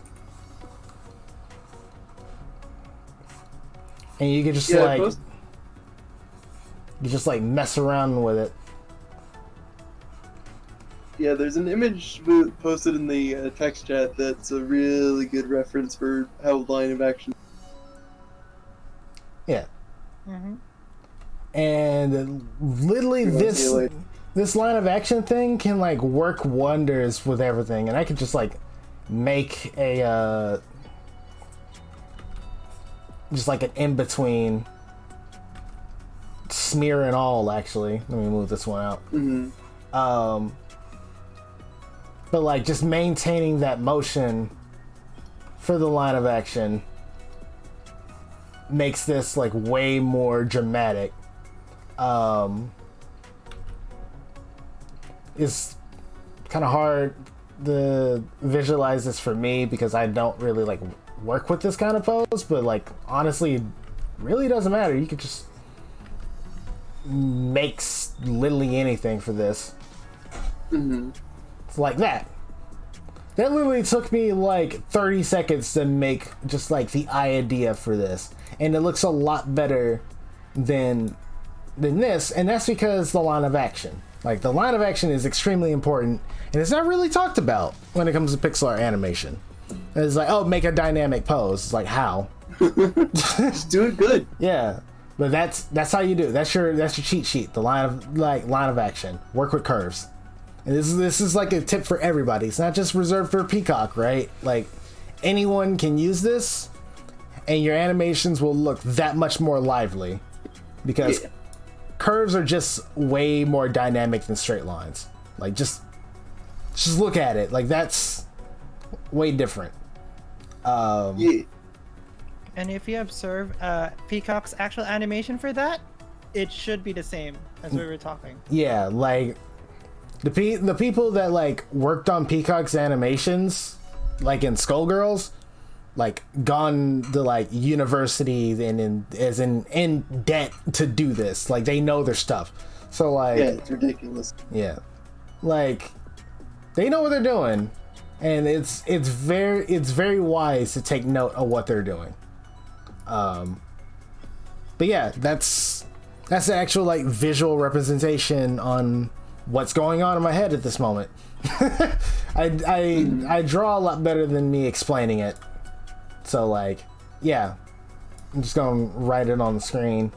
and you can just you just like mess around with it. Yeah, there's an image posted in the text chat that's a really good reference for how line of action. Yeah. And literally this line of action thing can like work wonders with everything, and I could just like make a just like an in-between smear and all. Actually, let me move this one out. But like just maintaining that motion for the line of action makes this like way more dramatic. It's kind of hard to visualize this for me because I don't really like work with this kind of pose, but like honestly it really doesn't matter. You could just make literally anything for this. It's like that. That literally took me like 30 seconds to make just like the idea for this, and it looks a lot better than this, and that's because the line of action. Like, the line of action is extremely important, and it's not really talked about when it comes to pixel art animation. It's like, oh, make a dynamic pose. It's like, how? Just do it good. Yeah, but that's how you do it. That's your cheat sheet. The line of action. Work with curves. And this is like a tip for everybody. It's not just reserved for Peacock, right? Like, anyone can use this, and your animations will look that much more lively, because curves are just way more dynamic than straight lines. Like, just look at it. Like, that's way different. And if you observe Peacock's actual animation for that, it should be the same as we were talking. Yeah, like the people that like worked on Peacock's animations, like in Skullgirls, like gone to like university and in debt to do this. Like, they know their stuff. So like, yeah, it's ridiculous. Yeah, like they know what they're doing, and it's very wise to take note of what they're doing. But yeah, that's the actual like visual representation on what's going on in my head at this moment. I draw a lot better than me explaining it. So like, yeah, I'm just gonna write it on the screen.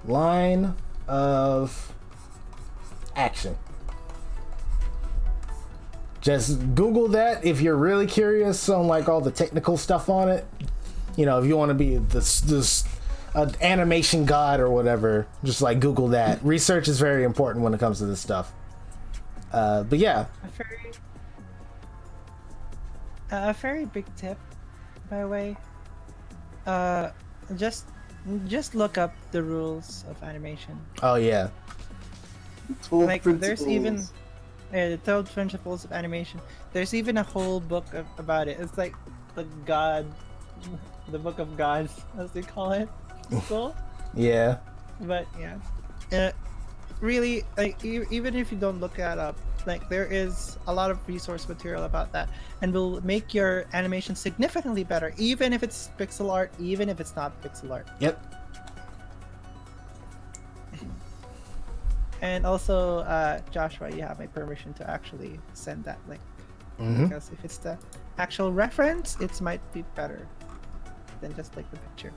Line of action. Just Google that if you're really curious on like all the technical stuff on it. You know, if you want to be this animation god or whatever, just like Google that. Research is very important when it comes to this stuff. But yeah, a very big tip, by the way. Just look up the rules of animation. oh yeah, Like, there's even The 12 principles of animation. There's even a whole book about it. It's like the book of gods, as they call it. It's cool. Yeah. But yeah, really, like even if you don't look that up, like there is a lot of resource material about that, and will make your animation significantly better, even if it's pixel art, even if it's not pixel art. Yep. And also, Joshua, you have my permission to actually send that link, because if it's the actual reference, it might be better than just like the picture.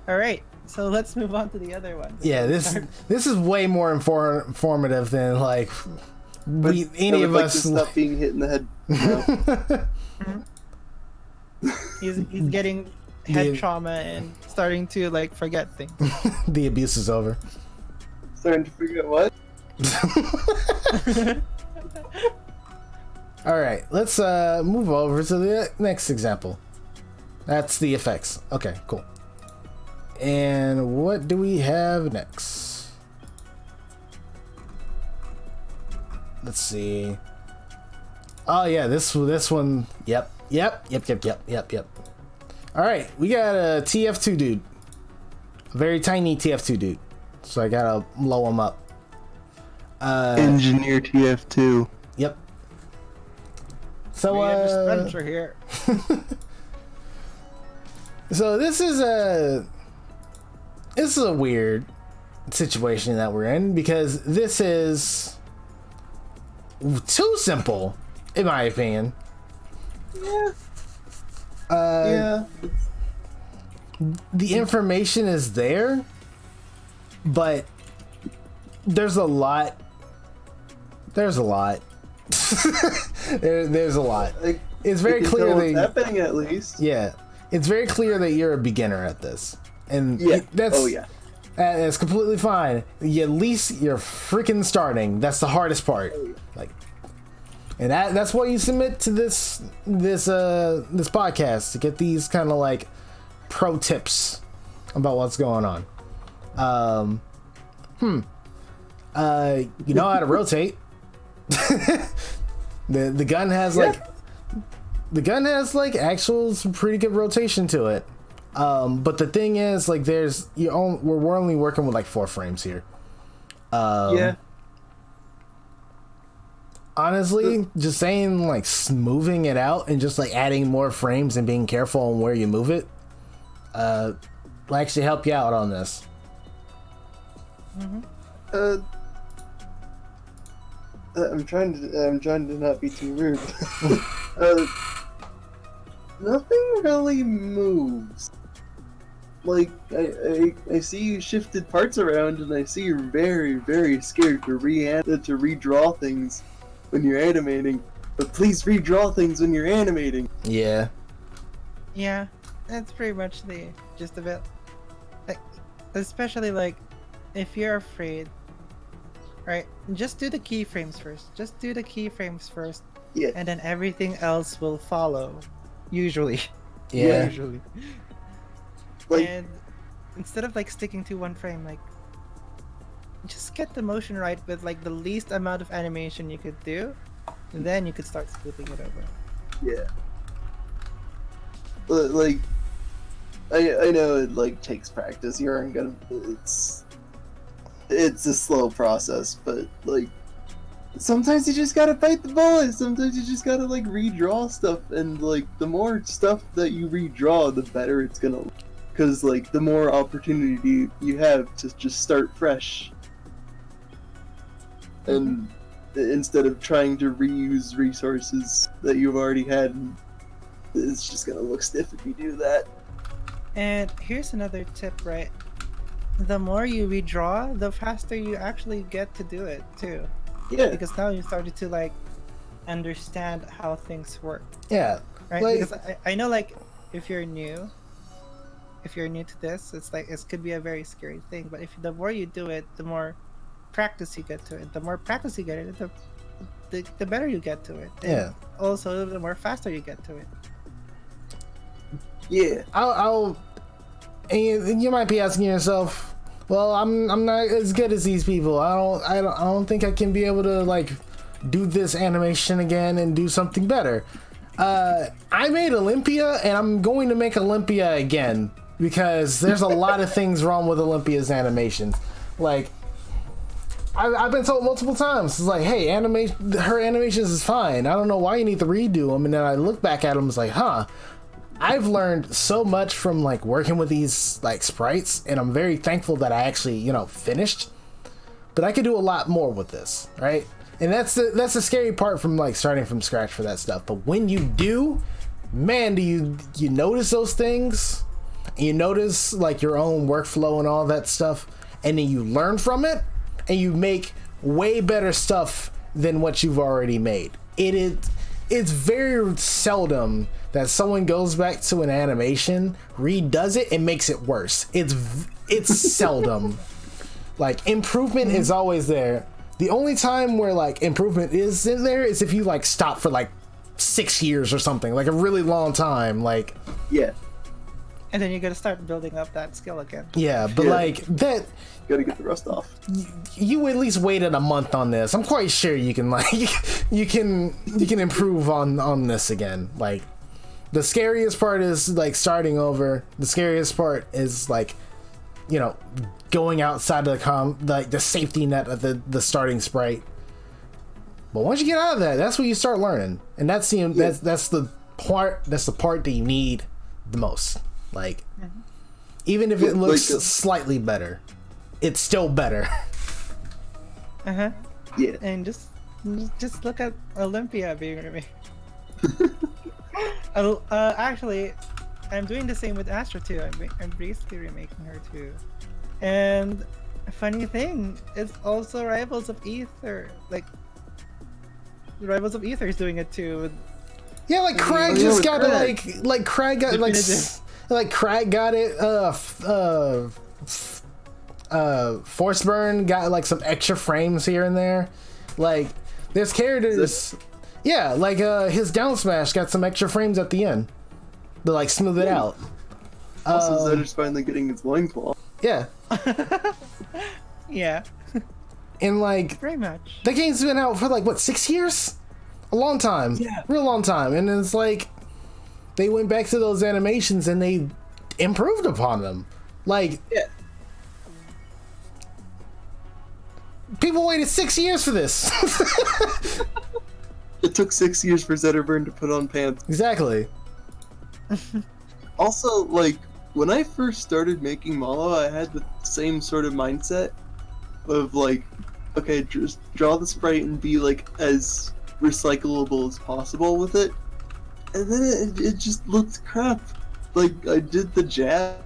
All right, so let's move on to the other one. Yeah, this is way more informative than like any of like us. to stop being hit in the head. He's getting head trauma and starting to like forget things. The abuse is over. Starting to forget what? All right, let's move over to the next example. That's the effects. Okay, cool. And what do we have next? Let's see. Oh yeah, this one. Yep. All right, we got a TF2 dude, a very tiny TF2 dude. So I gotta blow him up. Engineer TF2. Yep. So We have a Spencer here. So this is a weird situation that we're in, because this is too simple, in my opinion. Yeah. Yeah. The information is there, but there's a lot. There's a lot. There's a lot. It's very clear what's that happening at least. Yeah, it's very clear that you're a beginner at this, and Yeah. that's yeah. That's completely fine. At least you're freaking starting. That's the hardest part. Like, and that's why you submit to this podcast, to get these kind of like pro tips about what's going on. You know how to rotate. the gun has actual some pretty good rotation to it. But the thing is, like, we're only working with like 4 frames here. Yeah. Honestly, just saying, like, smoothing it out and just like adding more frames and being careful on where you move it will actually help you out on this. I'm trying to not be too rude. Nothing really moves. Like, I see you shifted parts around, and I see you're very, very scared to redraw things when you're animating. But please redraw things when you're animating. Yeah. Yeah, that's pretty much the gist of it. Like, especially like, if you're afraid, right? Just do the keyframes first. Just do the keyframes first. Yeah. And then everything else will follow. Usually. Yeah. Usually. Like, And instead of like sticking to one frame, like, just get the motion right with like the least amount of animation you could do, and then you could start flipping it over. yeah. But, like, I know it like takes practice. You aren't gonna. It's a slow process, but like, sometimes you just gotta bite the bullet. Sometimes you just gotta like redraw stuff, and like the more stuff that you redraw, the better it's gonna look. Because like the more opportunity you have to just start fresh, and instead of trying to reuse resources that you've already had, it's just gonna look stiff if you do that. And here's another tip, right? The more you redraw, the faster you actually get to do it too. Yeah. Because now you started to like understand how things work, Yeah. right? Like- Because I know, like, if you're new to this, it's like it could be a very scary thing. But if the more you do it, the more practice you get to it. The more practice you get it, the better you get to it. And Yeah. also, the more faster you get to it. Yeah. And you might be asking yourself, well, I'm not as good as these people. I don't think I can be able to like do this animation again and do something better. I made Olympia, and I'm going to make Olympia again because there's a lot of things wrong with Olympia's animations. Like, I've been told multiple times, it's like, hey, her animations is fine. I don't know why you need to redo them. And then I look back at them, it's like, huh. I've learned so much from like working with these like sprites, and I'm very thankful that I actually, finished. But I could do a lot more with this, right? And that's the scary part from like starting from scratch for that stuff. But when you do, man, do you notice those things? And you notice like your own workflow and all that stuff, and then you learn from it, and you make way better stuff than what you've already made. It's very seldom that someone goes back to an animation, redoes it, and makes it worse. It's seldom. Like, improvement is always there. The only time where like improvement is in there is if you like stop for like 6 years or something, like a really long time. Like, yeah. And then you gotta start building up that skill again. Yeah, but like that, gotta get the rust off. You at least waited a month on this. I'm quite sure you can like you can improve on this again. Like, the scariest part is like starting over. The scariest part is like, going outside of the safety net of the starting sprite. But once you get out of that, that's when you start learning, and that's the part that you need the most. Like, even if it looks slightly better, it's still better. Uh-huh. Yeah. And just look at Olympia being remade. Actually, I'm doing the same with Astra too. I'm basically remaking her too. And a funny thing, it's also Rivals of Aether. Like, Rivals of Aether is doing it too. Yeah, like Crag just got it. Like Crag got Crag got it. Forceburn got like some extra frames here and there. Like, there's characters. Yeah, like his down smash got some extra frames at the end to like smooth it out. Also, Zedder's finally getting his loincloth. Yeah. Yeah. And like, very much. The game's been out for like what, 6 years? A long time. Yeah. Real long time. And it's like they went back to those animations and they improved upon them. Like, yeah. People waited 6 years for this. It took 6 years for Zetterburn to put on pants. Exactly. Also, like, when I first started making Malo, I had the same sort of mindset of like, okay, just draw the sprite and be like as recyclable as possible with it. And then it just looked crap. Like, I did the jab,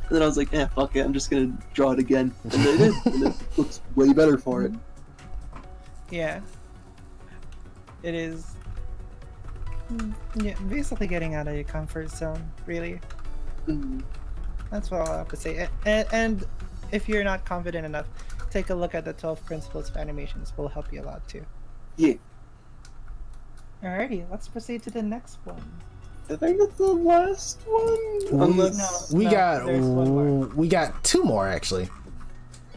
and then I was like, fuck it, I'm just gonna draw it again. And I did, and it looks way better for it. Yeah. It is. Yeah, basically getting out of your comfort zone, really. Mm-hmm. That's what I'll have to say. And if you're not confident enough, take a look at the 12 principles of animations. Will help you a lot too. Yeah. Alrighty, let's proceed to the next one. I think it's the last one. Unless we got two more actually.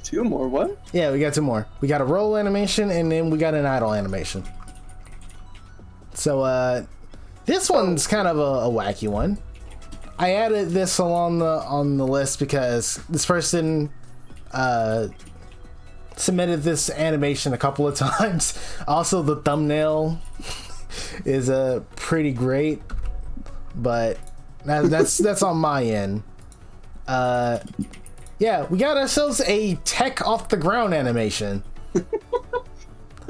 Two more? What? Yeah, we got two more. We got a roll animation and then we got an idle animation. So this one's kind of a wacky one. I added this on the list because this person submitted this animation a couple of times. Also, the thumbnail is pretty great, but that's on my end. Yeah, we got ourselves a tech off the ground animation.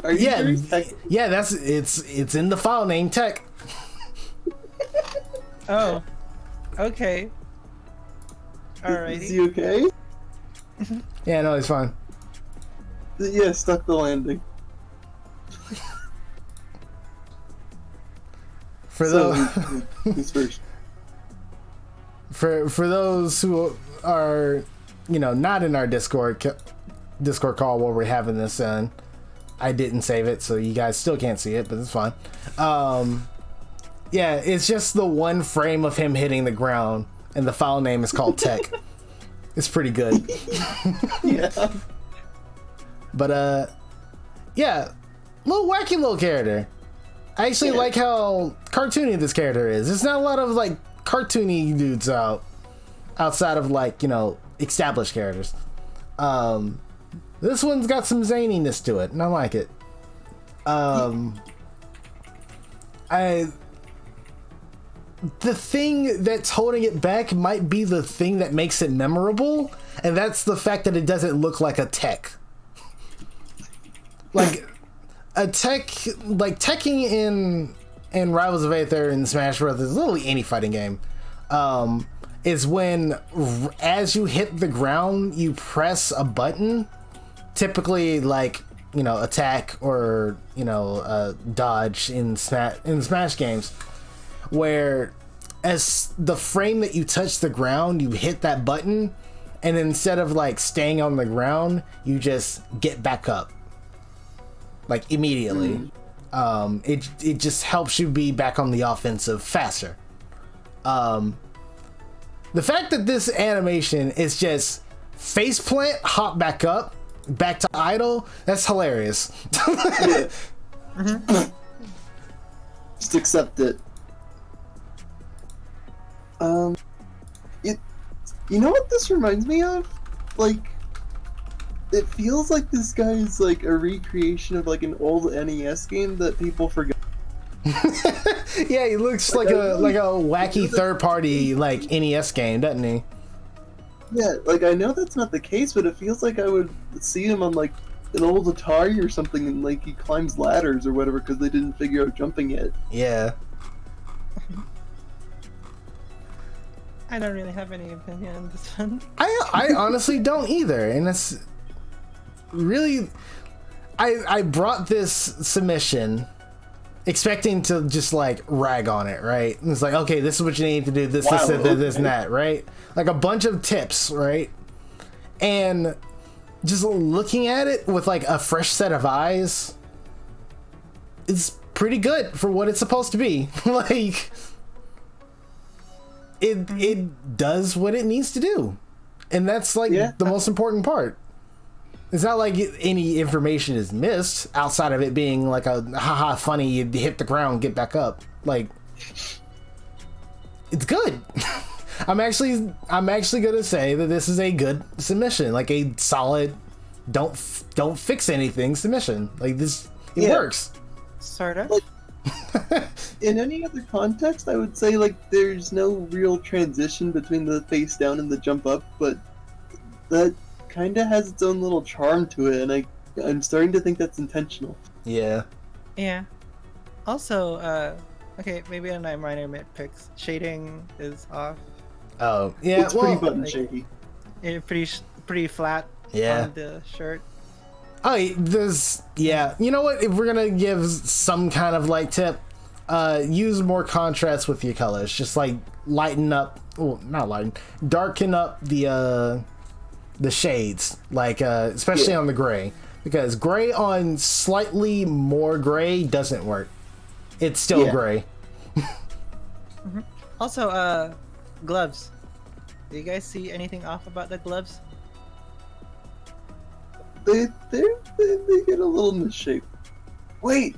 Are you serious? Yeah, it's in the file name tech. Oh, okay. Alrighty. Is he okay? Yeah, no, it's fine. Yeah, stuck the landing. For those who are, not in our Discord call where we're having this in, I didn't save it, so you guys still can't see it, but it's fine. Yeah, it's just the one frame of him hitting the ground, and the file name is called tech. It's pretty good. Yeah. But Yeah, wacky little character. I actually like how cartoony this character is. There's not a lot of like cartoony dudes outside of like, you know, established characters. This one's got some zaniness to it, and I like it. The thing that's holding it back might be the thing that makes it memorable, and that's the fact that it doesn't look like a tech. Like a tech, like teching in Rivals of Aether and Smash Brothers, literally any fighting game, is when as you hit the ground, you press a button, typically like, you know, attack or, you know, dodge in Smash games, where as the frame that you touch the ground, you hit that button, and instead of like staying on the ground, you just get back up like immediately. It just helps you be back on the offensive faster. The fact that this animation is just faceplant, hop back up, back to idle, that's hilarious. Just accept it. You know what this reminds me of? Like, it feels like this guy is like a recreation of like an old NES game that people forgot. Yeah, he looks like a wacky third party like NES game, doesn't he? Yeah, like I know that's not the case, but it feels like I would see him on like an old Atari or something, and like he climbs ladders or whatever because they didn't figure out jumping yet. Yeah. I don't really have any opinion on this one. I honestly don't either, and that's really, I brought this submission expecting to just like rag on it, right? And it's like, okay, this is what you need to do, this and that, right? Like a bunch of tips, right? And just looking at it with like a fresh set of eyes, it's pretty good for what it's supposed to be. Like, it does what it needs to do, and that's like the most important part. It's not like any information is missed outside of it being like a haha funny, you hit the ground, get back up. Like, it's good. I'm actually gonna say that this is a good submission, like a solid don't fix anything submission. Like this, it works. Sort of. Like, in any other context, I would say like there's no real transition between the face down and the jump up, but that kind of has its own little charm to it, and I'm starting to think that's intentional. Yeah. Yeah. Also, okay, maybe a minor nitpicks. Shading is off. Oh yeah. It's pretty button shady. Pretty flat. Yeah. On the shirt. Oh, yeah. You know what? If we're gonna give some kind of like tip, use more contrast with your colors. Just like darken up the shades, like especially on the gray, because gray on slightly more gray doesn't work. It's still gray. Also, gloves. Do you guys see anything off about the gloves? They get a little misshapen. Wait,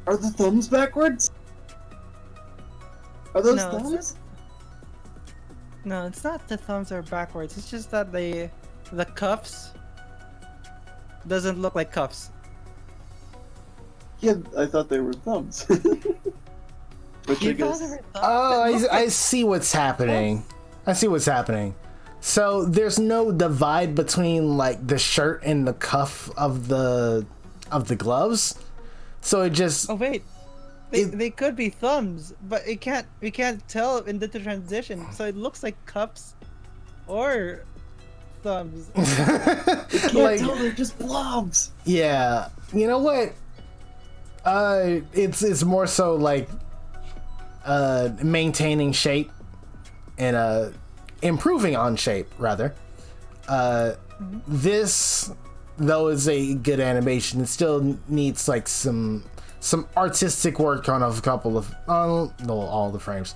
are the thumbs backwards? Are those thumbs? No, it's not the thumbs are backwards. It's just that the cuffs doesn't look like cuffs. Yeah, I thought they were thumbs. Which I guess. Oh, I see what's happening. So there's no divide between like the shirt and the cuff of the gloves. So it just. Oh wait, they could be thumbs, but we can't tell in the transition. So it looks like cuffs or thumbs. You can't tell, they're just blobs. Yeah, you know what? It's more so like maintaining shape and improving on shape rather. This though is a good animation. It still needs like some artistic work on a couple of all the frames.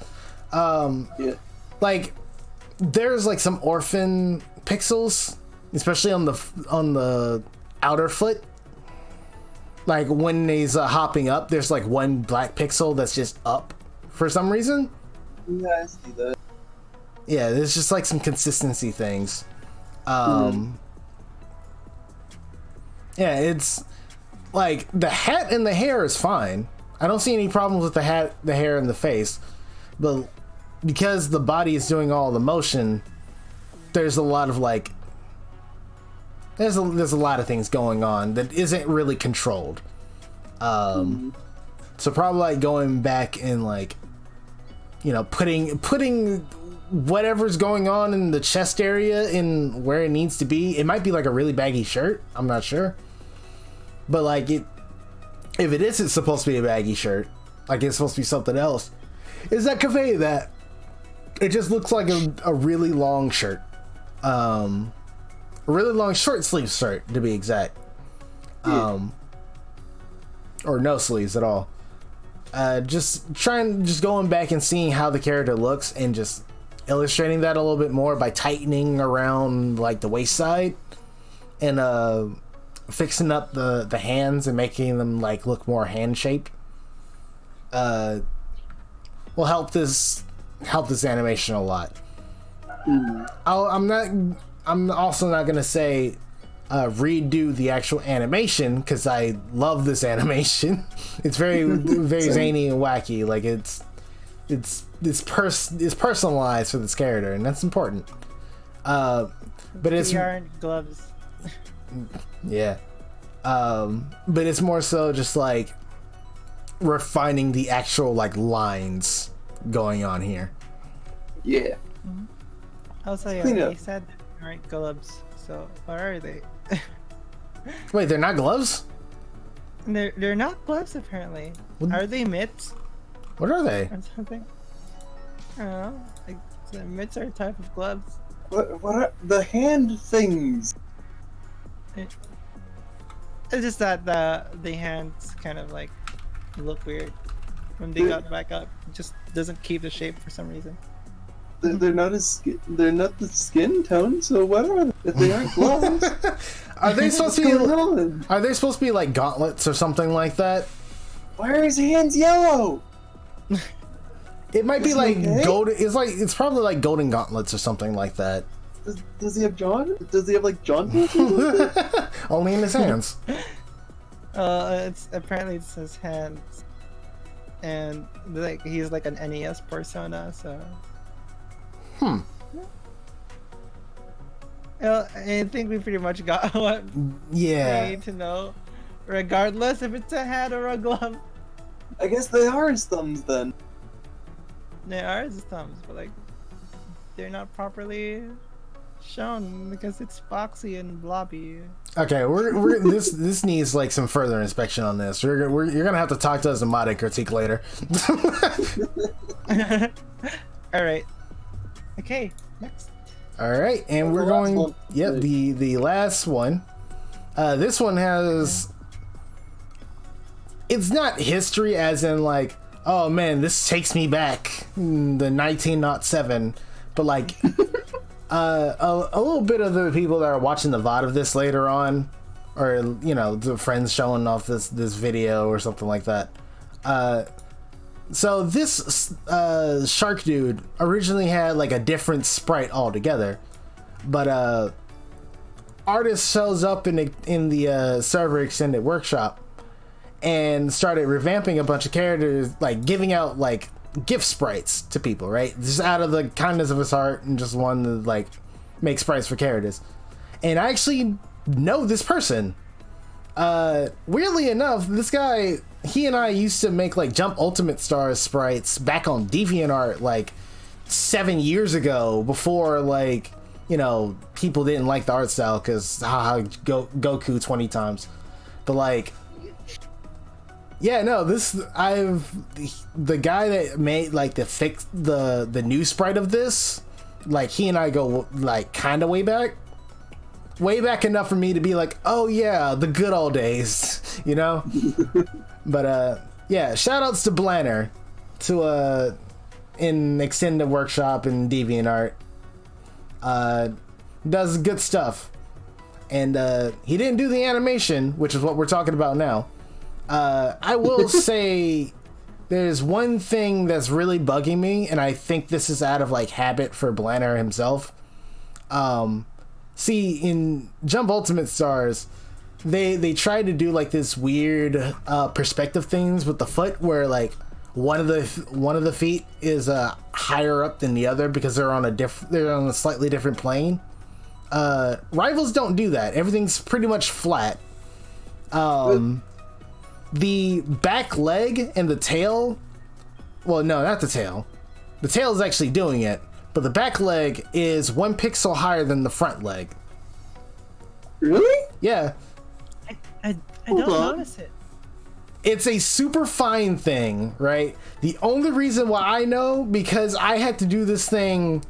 Like there's like some orphan pixels, especially on the outer foot. like when he's hopping up, there's like one black pixel that's just up for some reason. Yeah, I see that. Yeah, there's just like some consistency things. Yeah, it's like the hat and the hair is fine. I don't see any problems with the hat, the hair, and the face, but because the body is doing all the motion, there's a lot of like there's a lot of things going on that isn't really controlled. So probably like going back and like, you know, putting whatever's going on in the chest area in where it needs to be. It might be like a really baggy shirt, I'm not sure, but like if it isn't supposed to be a baggy shirt, like it's supposed to be something else, is that convey that it just looks like a really long shirt, a really long short sleeve shirt to be exact, or no sleeves at all. Just going back and seeing how the character looks and just illustrating that a little bit more by tightening around like the waist side and fixing up the hands and making them like look more hand shaped will help this animation a lot. I'm also not gonna say redo the actual animation because I love this animation. It's very zany and wacky. Like it's personalized for this character, and that's important. But it's aren't gloves. Yeah. But it's more so just like refining the actual like lines going on here. Yeah. Also, yeah, he said they aren't gloves. So what are they? Wait, they're not gloves? They're not gloves apparently. What? Are they mitts What are they? or something? I don't know. Like the mitts are a type of gloves. What are the hand things? It's just that the hands kind of like look weird when they got back up. It just doesn't keep the shape for some reason. They're not they're not the skin tone. So what are they? If they aren't gloves, Are they supposed to what's be? going on? Are they supposed to be like gauntlets or something like that? Why are his hands yellow? It might be Is he like okay? golden. It's probably like golden gauntlets or something like that. Does he have John? Does he have like John? Only in his hands. It's apparently it's his hands, and like he's like an NES persona. So. I think we pretty much got what we Yeah. need to know, regardless if it's a hat or a glove. I guess they are his thumbs then. They are his thumbs, but like they're not properly shown because it's boxy and blobby. Okay, we're this needs like some further inspection on this. You're gonna have to talk to us and mod and critique later. All right. Okay. Next. All right, and we're The last going. one. Yep, the last one. This one has. It's not history, as in like, oh man, this takes me back the 1907, but like, a little bit of the people that are watching the VOD of this later on, or you know, the friends showing off this video or something like that. So this shark dude originally had like a different sprite altogether, but artist shows up in the server extended workshop and started revamping a bunch of characters, like giving out like gift sprites to people, right? Just out of the kindness of his heart, and just wanted to like make sprites for characters. And I actually know this person. Weirdly enough, this guy, he and I used to make like Jump Ultimate Stars sprites back on DeviantArt like 7 years ago, before like, you know, people didn't like the art style because Goku 20 times. But like, yeah, no, the guy that made like the new sprite of this, like he and I go like kind of way back enough for me to be like, oh yeah, the good old days, you know. But yeah, shout outs to Blanner to in Extended Workshop and DeviantArt. Does good stuff, and he didn't do the animation, which is what we're talking about now, I will say there's one thing that's really bugging me, and I think this is out of like habit for Blanner himself. See, in Jump Ultimate Stars, they tried to do like this weird perspective things with the foot, where like one of the feet is higher up than the other because they're on a slightly different plane. Rivals don't do that. Everything's pretty much flat. The back leg and the tail, well, no, not the tail. The tail is actually doing it, but the back leg is 1 pixel higher than the front leg. Really? Yeah. I don't notice it. It's a super fine thing, right? The only reason why I know, because I had to do this thing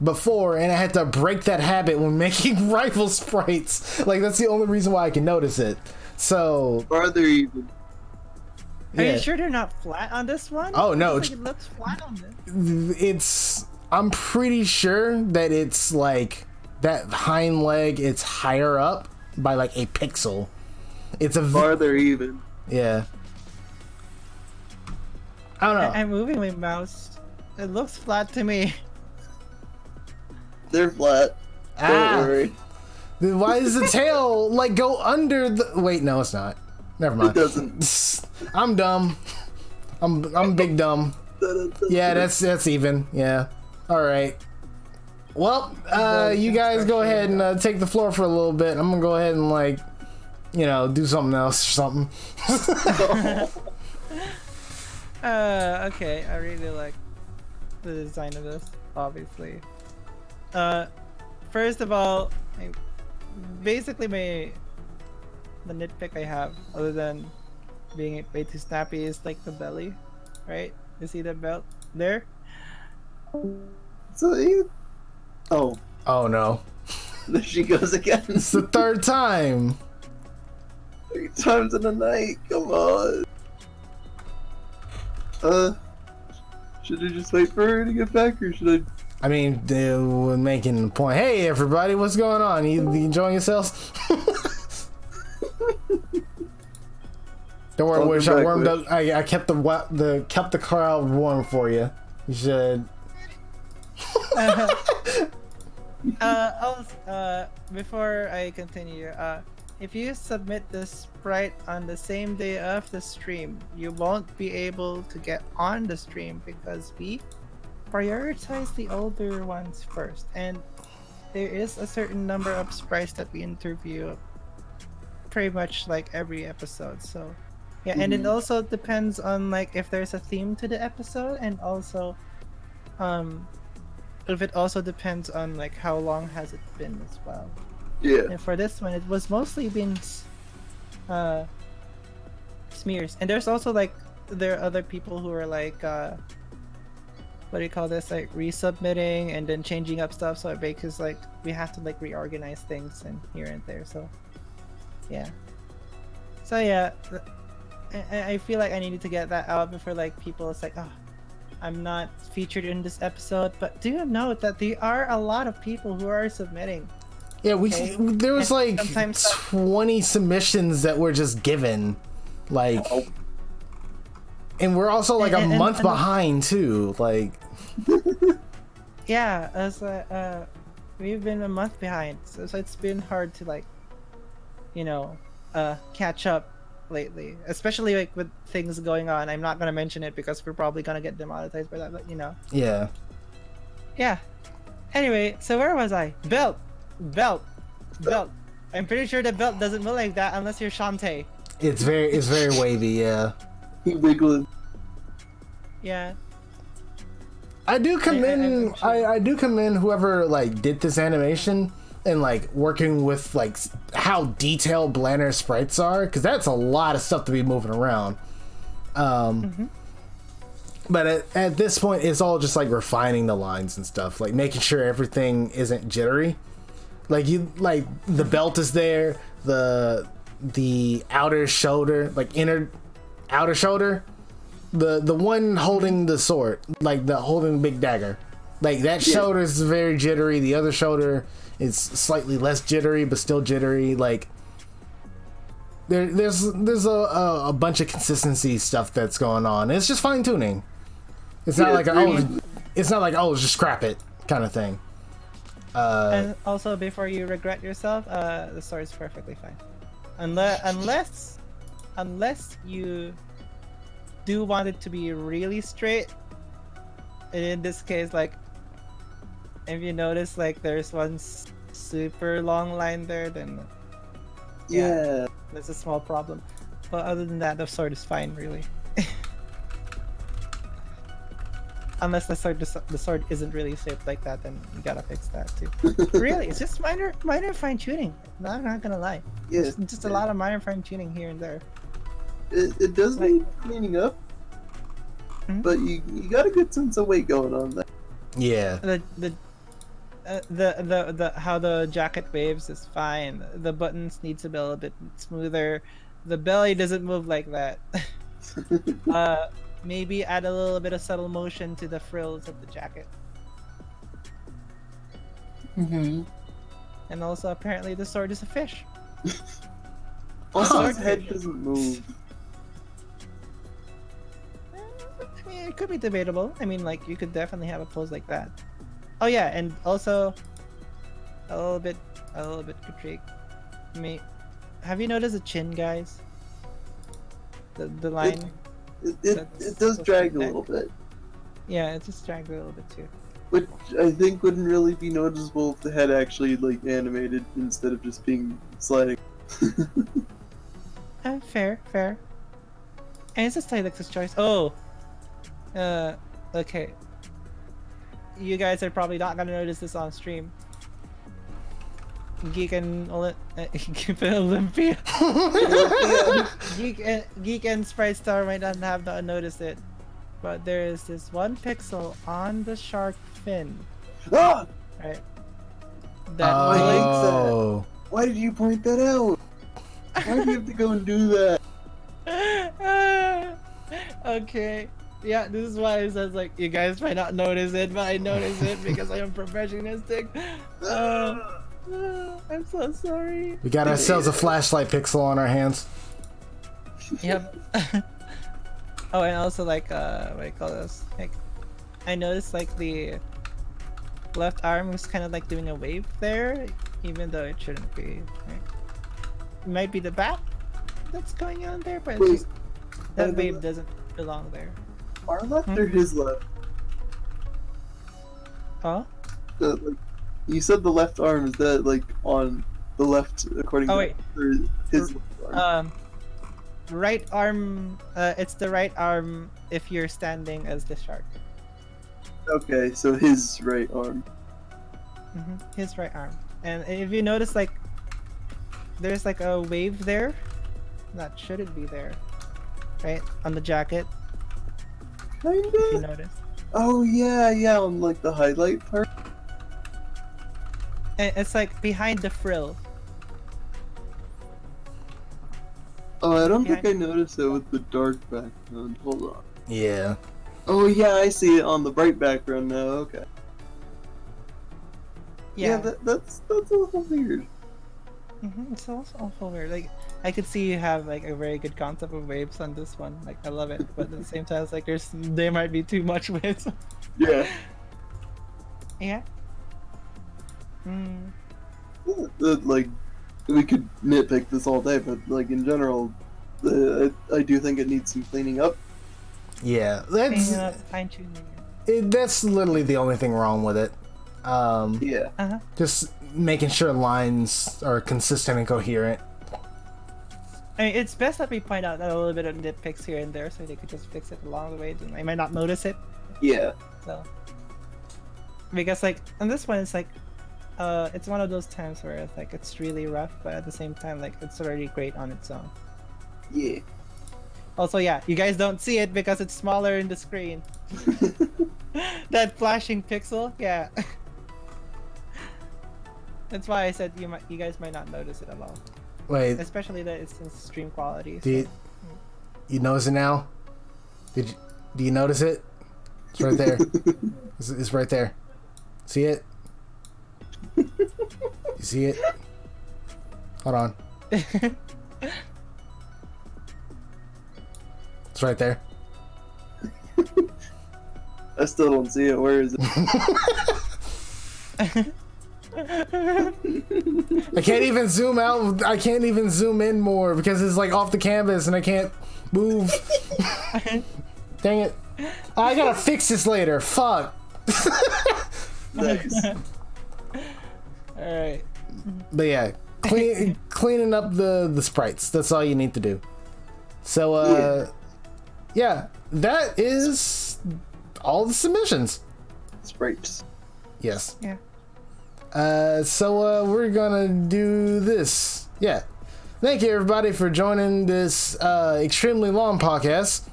before and I had to break that habit when making rival sprites. Like, that's the only reason why I can notice it. So Farther even. Are you sure they're not flat on this one? Oh no, it looks flat on this. I'm pretty sure that it's like that hind leg, it's higher up by like a pixel. It's a Farther even. Yeah. I don't know. I'm moving my mouse. It looks flat to me. They're flat. Don't worry. Then why does the tail like go under the? Wait, no, it's not. Never mind. It doesn't. I'm dumb. I'm big dumb. Yeah, that's even. Yeah. All right. Well, you guys go ahead and take the floor for a little bit. I'm gonna go ahead and like, do something else or something. Okay. I really like the design of this. Obviously. First of all, basically the nitpick I have, other than being way too snappy, is like the belly, right? You see the belt there? So Oh no. There she goes again. It's the third time. 3 times in a night. Come on. Should I just wait for her to get back, or should I? I mean, they were making the point. Hey, everybody, what's going on? You enjoying yourselves? Don't worry, Wish. I warmed up. I kept the crowd warm for you. You should. Before I continue, if you submit the sprite on the same day of the stream, you won't be able to get on the stream because we prioritize the older ones first, and there is a certain number of sprites that we interview pretty much like every episode. So yeah, and it also depends on like if there's a theme to the episode, and also if it also depends on like how long has it been as well. Yeah. And for this one, it was mostly been smears, and there's also like there are other people who are like what do you call this, like resubmitting and then changing up stuff, so because like we have to like reorganize things and here and there. So yeah, I feel like I needed to get that out before like people is like, oh, I'm not featured in this episode. But do note that there are a lot of people who are submitting. Yeah, there was like 20 submissions that were just given, like, and we're also like a month behind too, like. Yeah, as we've been a month behind, so it's been hard to like, catch up lately, especially like with things going on. I'm not gonna mention it because we're probably gonna get demonetized by that, but yeah. Anyway, so where was I? Belt. I'm pretty sure the belt doesn't move like that unless you're Shantae. It's very wavy, yeah. He wiggling. Yeah. I do commend I do commend whoever like did this animation and like working with like how detailed Blanner sprites are, because that's a lot of stuff to be moving around. But at this point, it's all just like refining the lines and stuff, like making sure everything isn't jittery. Like the belt is there, the outer shoulder, like outer shoulder, the one holding the sword, like the holding the big dagger, like that shoulder is very jittery. The other shoulder is slightly less jittery, but still jittery. Like there's a bunch of consistency stuff that's going on. It's just fine tuning. It's not like it's not like just scrap it kind of thing. And also, before you regret yourself, the sword is perfectly fine. Unless you do want it to be really straight. And in this case, like, if you notice, like, there's one super long line there, then Yeah. that's a small problem. But other than that, the sword is fine, really. Unless the sword isn't really shaped like that, then you gotta fix that too. Really, it's just minor fine tuning. I'm not gonna lie. Yeah. Just a lot of minor fine tuning here and there. It does need cleaning up, but you got a good sense of weight going on there. Yeah. The how the jacket waves is fine. The buttons need to be a little bit smoother. The belly doesn't move like that. Maybe add a little bit of subtle motion to the frills of the jacket. Mm-hmm. And also, apparently, the sword is a fish. Also, his head doesn't move. I mean, it could be debatable. I mean, like, you could definitely have a pose like that. Oh yeah, and also a little bit critique. Have you noticed the chin, guys? The line. It does drag a little bit. Yeah, it just dragged a little bit too. Which I think wouldn't really be noticeable if the head actually like animated instead of just being sliding. Fair. And it's a stylistic choice. Oh, okay. You guys are probably not gonna notice this on stream. Geek and Olympia. Geek and Sprite Star might not have noticed it, but there is this one pixel on the shark fin. Ah! Right. Oh. Why did you point that out? Why do you have to go and do that? Okay. Yeah, this is why it says, like, you guys might not notice it, but I notice it because I am professionalistic. I'm so sorry. We got ourselves a flashlight pixel on our hands. Yep. Oh, and also, like, what do you call this? Like, I noticed, like, the left arm was kind of like doing a wave there, even though it shouldn't be. Right? It might be the back that's going on there, but it's just, that wave doesn't belong there. Our left or his left? Huh? Like, you said the left arm, is that like on the left according to his left arm? Right arm, it's the right arm if you're standing as the shark. Okay, so his right arm. His right arm. And if you notice, like, there's like a wave there that shouldn't be there, right? On the jacket. Kinda? If you notice. Oh yeah, on like the highlight part. And it's like behind the frill. Oh, I don't think I noticed it with the dark background. Hold on. Yeah. Oh yeah, I see it on the bright background now. Okay. Yeah, that's a little weird. It's also weird. Like, I could see you have like a very good concept of waves on this one. Like, I love it, but at the same time, it's like there might be too much waves. Yeah. Yeah. Like, we could nitpick this all day, but like in general, I do think it needs some cleaning up. Yeah, Fine tuning. that's literally the only thing wrong with it. Yeah. Just making sure lines are consistent and coherent. I mean, it's best that we point out a little bit of nitpicks here and there, so they could just fix it along the way. Then I might not notice it. Yeah. So, because like on this one, it's like, it's one of those times where it's like it's really rough, but at the same time, like it's already great on its own. Yeah. Also, yeah, you guys don't see it because it's smaller in the screen. That flashing pixel, yeah. That's why I said you guys might not notice it at all. Wait, Especially that it's in stream quality. do you notice it now? Do you notice it? It's right there. It's right there. See it? You see it? Hold on. It's right there. I still don't see it. Where is it? I can't even zoom out. I can't even zoom in more because it's like off the canvas and I can't move. Dang it. I gotta fix this later. Fuck. Nice. Alright. But yeah, cleaning up the sprites. That's all you need to do. So, yeah, that is all the submissions. Sprites. Yes. Yeah. So we're gonna do this. Yeah. Thank you everybody for joining this extremely long podcast.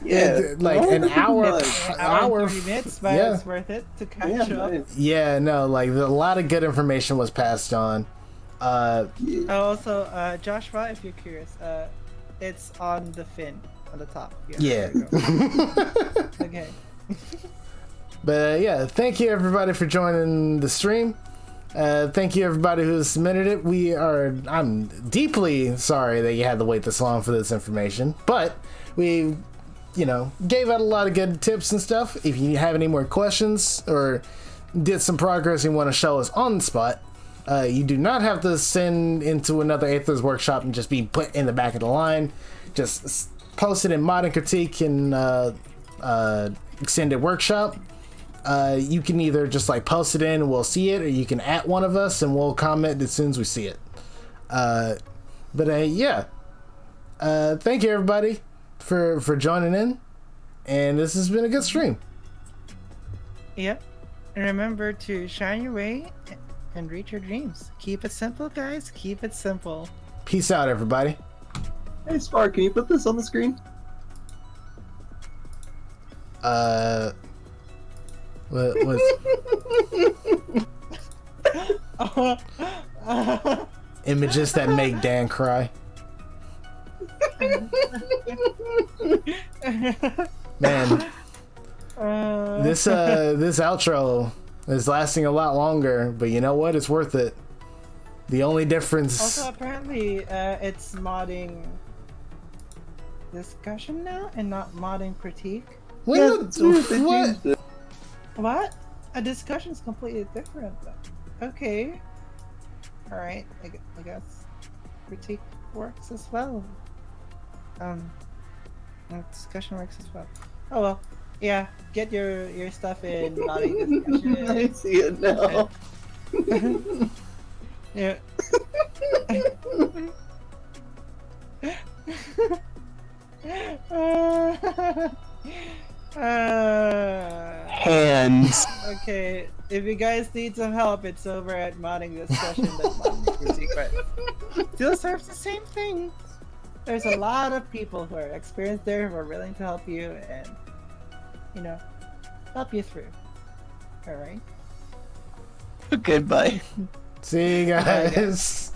Yeah. Like an hour, Hour and 30 minutes, but yeah. it's worth it to catch up. Nice. Yeah, no, like a lot of good information was passed on. Also, Joshua, if you're curious, it's on the fin on the top. Yeah. There you go. Okay. But yeah, thank you everybody for joining the stream. Thank you everybody who submitted it. I'm deeply sorry that you had to wait this long for this information, but we, gave out a lot of good tips and stuff. If you have any more questions or did some progress you want to show us on the spot, you do not have to send into another Aether's workshop and just be put in the back of the line. Just post it in Mod and Critique and Extended Workshop. You can either just like post it in and we'll see it, or you can @ one of us and we'll comment as soon as we see it. Yeah. Thank you everybody for joining in, and this has been a good stream. Yep. And remember to shine your way and reach your dreams. Keep it simple, guys. Keep it simple. Peace out, everybody. Hey, Spark, can you put this on the screen? What images that make Dan cry? Man, this outro is lasting a lot longer, but you know what? It's worth it. The only difference. Also, apparently, it's modding discussion now and not modding critique. What? What? What? A discussion is completely different. Okay. All right. I guess critique works as well. Discussion works as well. Oh well. Yeah. Get your stuff in modding discussion. I see it now. Yeah. Hands. Okay, if you guys need some help, it's over at modding discussion. That's modding critique, but still serves the same thing. There's a lot of people who are experienced there who are willing to help you and, help you through. All right. Goodbye. See you guys.